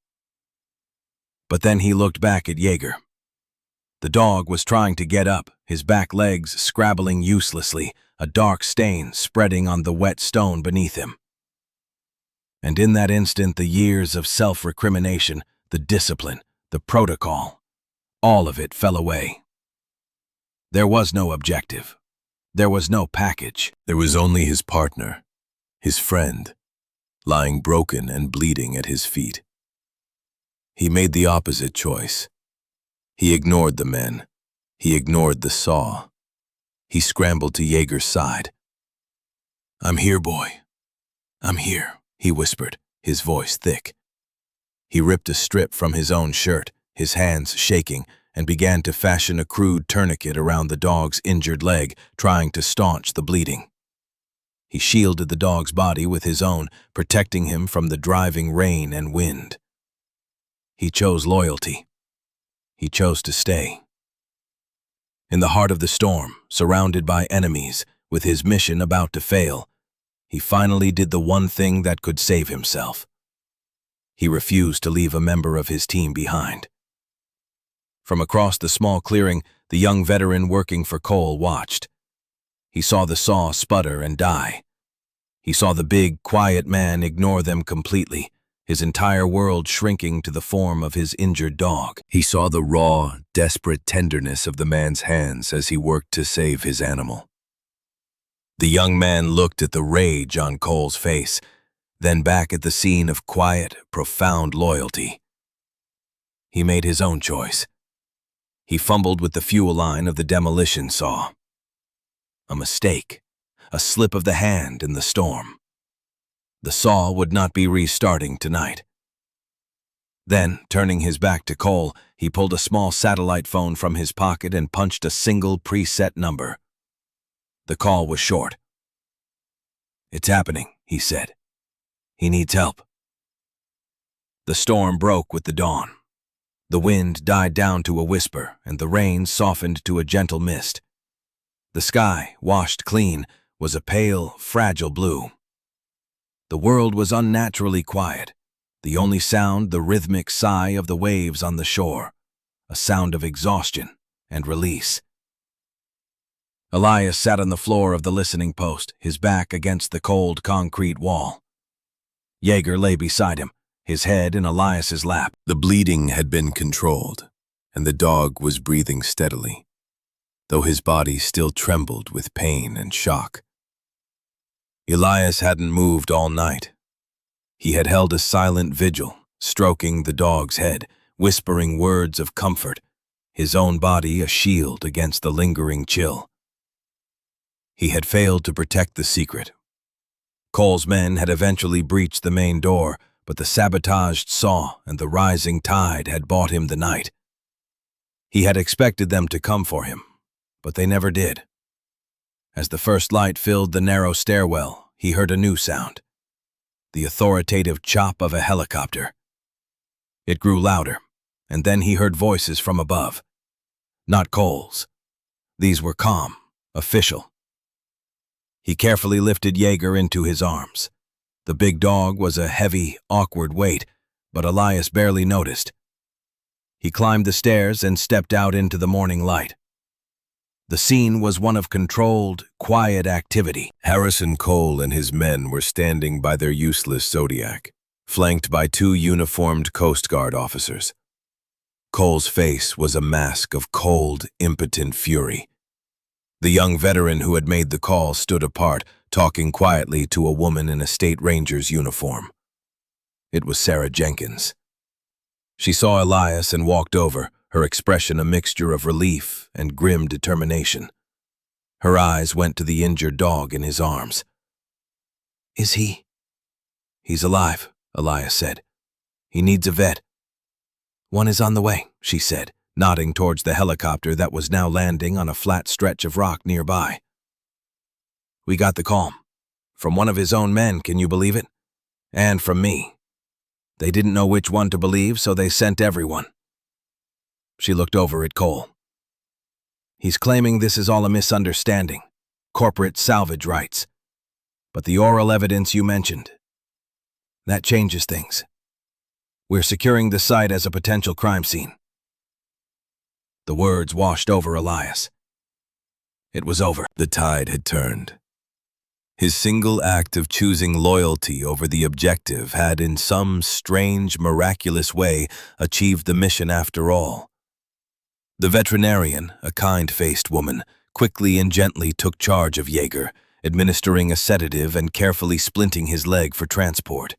But then he looked back at Jaeger. The dog was trying to get up, his back legs scrabbling uselessly, a dark stain spreading on the wet stone beneath him. And in that instant, the years of self-recrimination, the discipline, the protocol, all of it fell away. There was no objective. There was no package. There was only his partner, his friend, lying broken and bleeding at his feet. He made the opposite choice. He ignored the men. He ignored the saw. He scrambled to Jaeger's side. "I'm here, boy. I'm here," he whispered, his voice thick. He ripped a strip from his own shirt, his hands shaking, and began to fashion a crude tourniquet around the dog's injured leg, trying to staunch the bleeding. He shielded the dog's body with his own, protecting him from the driving rain and wind. He chose loyalty. He chose to stay. In the heart of the storm, surrounded by enemies, with his mission about to fail, he finally did the one thing that could save himself. He refused to leave a member of his team behind. From across the small clearing, the young veteran working for Cole watched. He saw the saw sputter and die. He saw the big, quiet man ignore them completely, his entire world shrinking to the form of his injured dog. He saw the raw, desperate tenderness of the man's hands as he worked to save his animal. The young man looked at the rage on Cole's face, then back at the scene of quiet, profound loyalty. He made his own choice. He fumbled with the fuel line of the demolition saw. A mistake, a slip of the hand in the storm. The saw would not be restarting tonight. Then, turning his back to Cole, he pulled a small satellite phone from his pocket and punched a single preset number. The call was short. "It's happening," he said. "He needs help." The storm broke with the dawn. The wind died down to a whisper, and the rain softened to a gentle mist. The sky, washed clean, was a pale, fragile blue. The world was unnaturally quiet. The only sound, the rhythmic sigh of the waves on the shore, a sound of exhaustion and release. Elias sat on the floor of the listening post, his back against the cold concrete wall. Jaeger lay beside him, his head in Elias's lap. The bleeding had been controlled, and the dog was breathing steadily, though his body still trembled with pain and shock. Elias hadn't moved all night. He had held a silent vigil, stroking the dog's head, whispering words of comfort, his own body a shield against the lingering chill. He had failed to protect the secret. Cole's men had eventually breached the main door, but the sabotaged saw and the rising tide had bought him the night. He had expected them to come for him, but they never did. As the first light filled the narrow stairwell, he heard a new sound, the authoritative chop of a helicopter. It grew louder, and then he heard voices from above. Not Cole's. These were calm, official. He carefully lifted Jaeger into his arms. The big dog was a heavy, awkward weight, but Elias barely noticed. He climbed the stairs and stepped out into the morning light. The scene was one of controlled, quiet activity. Harrison Cole and his men were standing by their useless Zodiac, flanked by 2 uniformed Coast Guard officers. Cole's face was a mask of cold, impotent fury. The young veteran who had made the call stood apart, talking quietly to a woman in a state ranger's uniform. It was Sarah Jenkins. She saw Elias and walked over, her expression a mixture of relief and grim determination. Her eyes went to the injured dog in his arms. "Is he?" "He's alive," Elias said. "He needs a vet." "One is on the way," she said, nodding towards the helicopter that was now landing on a flat stretch of rock nearby. "We got the call. From one of his own men, can you believe it? And from me. They didn't know which one to believe, so they sent everyone." She looked over at Cole. "He's claiming this is all a misunderstanding, corporate salvage rights. But the oral evidence you mentioned, that changes things. We're securing the site as a potential crime scene." The words washed over Elias. It was over. The tide had turned. His single act of choosing loyalty over the objective had, in some strange, miraculous way, achieved the mission after all. The veterinarian, a kind-faced woman, quickly and gently took charge of Jaeger, administering a sedative and carefully splinting his leg for transport.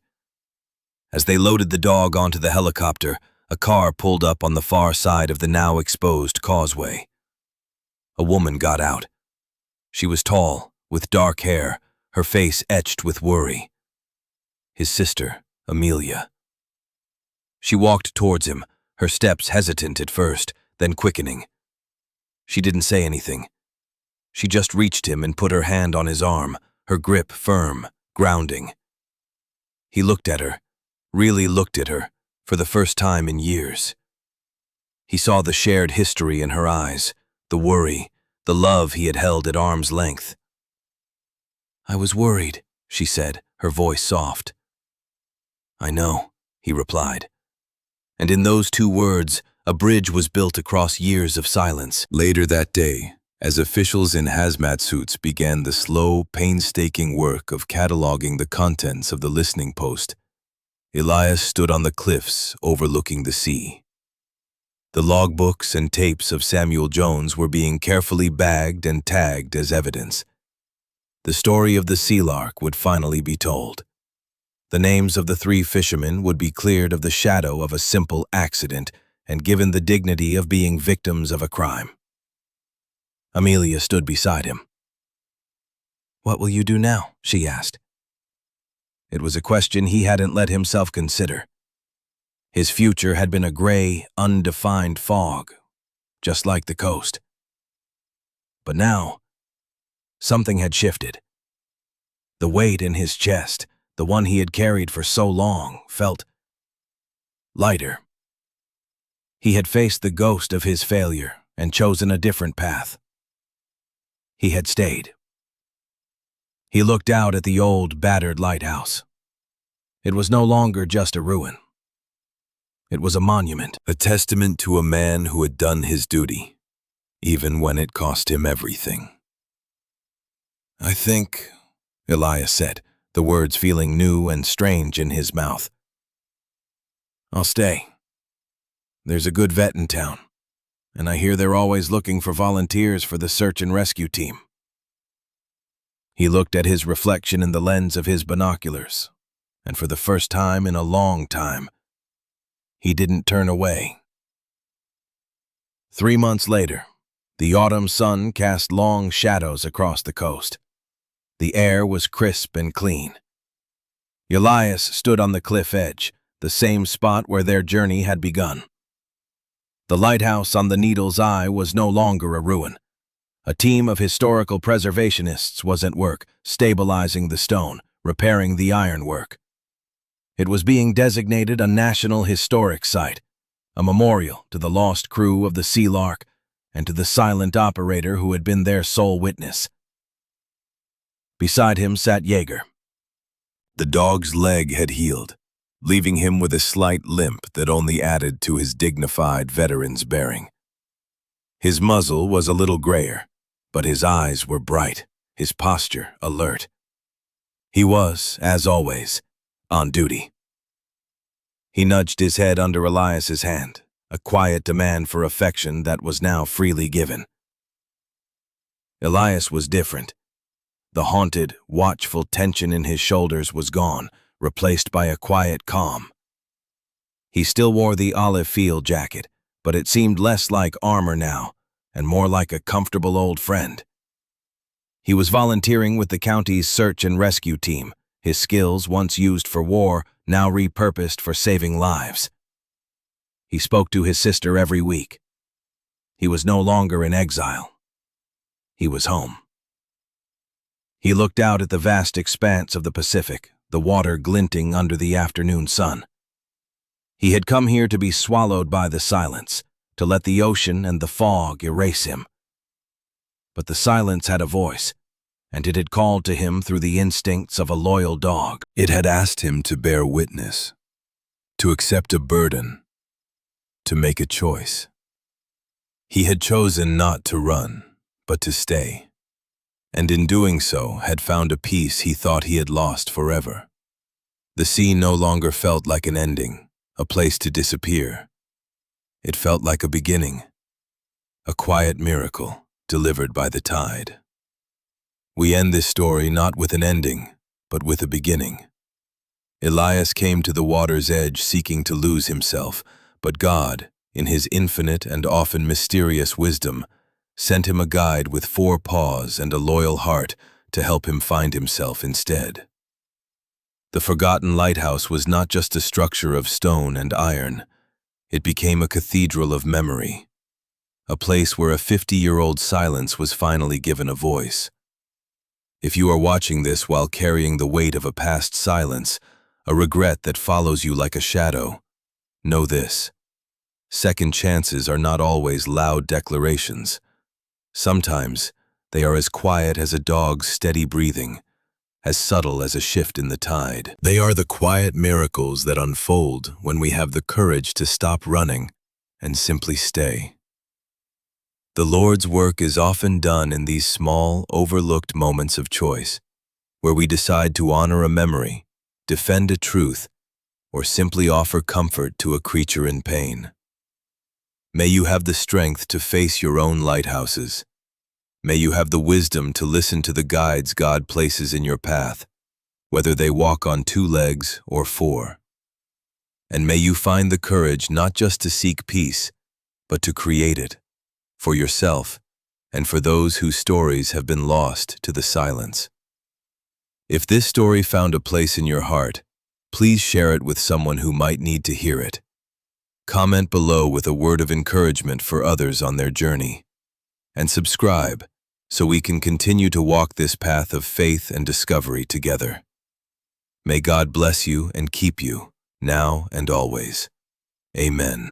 As they loaded the dog onto the helicopter, a car pulled up on the far side of the now exposed causeway. A woman got out. She was tall, with dark hair, her face etched with worry. His sister, Amelia. She walked towards him, her steps hesitant at first, then quickening. She didn't say anything. She just reached him and put her hand on his arm, her grip firm, grounding. He looked at her, really looked at her, for the first time in years. He saw the shared history in her eyes, the worry, the love he had held at arm's length. "I was worried," she said, her voice soft. "I know," he replied. And in those 2 words, a bridge was built across years of silence. Later that day, As officials in hazmat suits began the slow, painstaking work of cataloging the contents of the listening post, Elias stood on the cliffs overlooking the sea. The logbooks and tapes of Samuel Jones were being carefully bagged and tagged as evidence. The story of the Sea Lark would finally be told. The names of the 3 fishermen would be cleared of the shadow of a simple accident and given the dignity of being victims of a crime. Amelia stood beside him. "What will you do now?" she asked. It was a question he hadn't let himself consider. His future had been a gray, undefined fog, just like the coast. But now, something had shifted. The weight in his chest, the one he had carried for so long, felt lighter. He had faced the ghost of his failure and chosen a different path. He had stayed. He looked out at the old, battered lighthouse. It was no longer just a ruin. It was a monument, a testament to a man who had done his duty, even when it cost him everything. "I think," Elias said, the words feeling new and strange in his mouth, "I'll stay. There's a good vet in town, and I hear they're always looking for volunteers for the search and rescue team." He looked at his reflection in the lens of his binoculars, and for the first time in a long time, he didn't turn away. 3 months later, the autumn sun cast long shadows across the coast. The air was crisp and clean. Elias stood on the cliff edge, the same spot where their journey had begun. The lighthouse on the Needle's Eye was no longer a ruin. A team of historical preservationists was at work, stabilizing the stone, repairing the ironwork. It was being designated a National Historic Site, a memorial to the lost crew of the Sea Lark and to the silent operator who had been their sole witness. Beside him sat Jaeger. The dog's leg had healed, leaving him with a slight limp that only added to his dignified veteran's bearing. His muzzle was a little grayer, but his eyes were bright, his posture alert. He was, as always, on duty. He nudged his head under Elias's hand, a quiet demand for affection that was now freely given. Elias was different. The haunted, watchful tension in his shoulders was gone, replaced by a quiet calm. He still wore the olive field jacket, but it seemed less like armor now, and more like a comfortable old friend. He was volunteering with the county's search and rescue team, his skills, once used for war, now repurposed for saving lives. He spoke to his sister every week. He was no longer in exile. He was home. He looked out at the vast expanse of the Pacific, the water glinting under the afternoon sun. He had come here to be swallowed by the silence, to let the ocean and the fog erase him. But the silence had a voice, and it had called to him through the instincts of a loyal dog. It had asked him to bear witness, to accept a burden, to make a choice. He had chosen not to run, but to stay, and in doing so had found a peace he thought he had lost forever. The sea no longer felt like an ending, a place to disappear. It felt like a beginning, a quiet miracle delivered by the tide. We end this story not with an ending, but with a beginning. Elias came to the water's edge seeking to lose himself, but God, in his infinite and often mysterious wisdom, sent him a guide with 4 paws and a loyal heart to help him find himself instead. The forgotten lighthouse was not just a structure of stone and iron. It became a cathedral of memory, a place where a 50-year-old silence was finally given a voice. If you are watching this while carrying the weight of a past silence, a regret that follows you like a shadow, know this: second chances are not always loud declarations. Sometimes they are as quiet as a dog's steady breathing, as subtle as a shift in the tide. They are the quiet miracles that unfold when we have the courage to stop running and simply stay. The Lord's work is often done in these small, overlooked moments of choice, where we decide to honor a memory, defend a truth, or simply offer comfort to a creature in pain. May you have the strength to face your own lighthouses. May you have the wisdom to listen to the guides God places in your path, whether they walk on 2 legs or 4. And may you find the courage not just to seek peace, but to create it, for yourself and for those whose stories have been lost to the silence. If this story found a place in your heart, please share it with someone who might need to hear it. Comment below with a word of encouragement for others on their journey. And subscribe so we can continue to walk this path of faith and discovery together. May God bless you and keep you, now and always. Amen.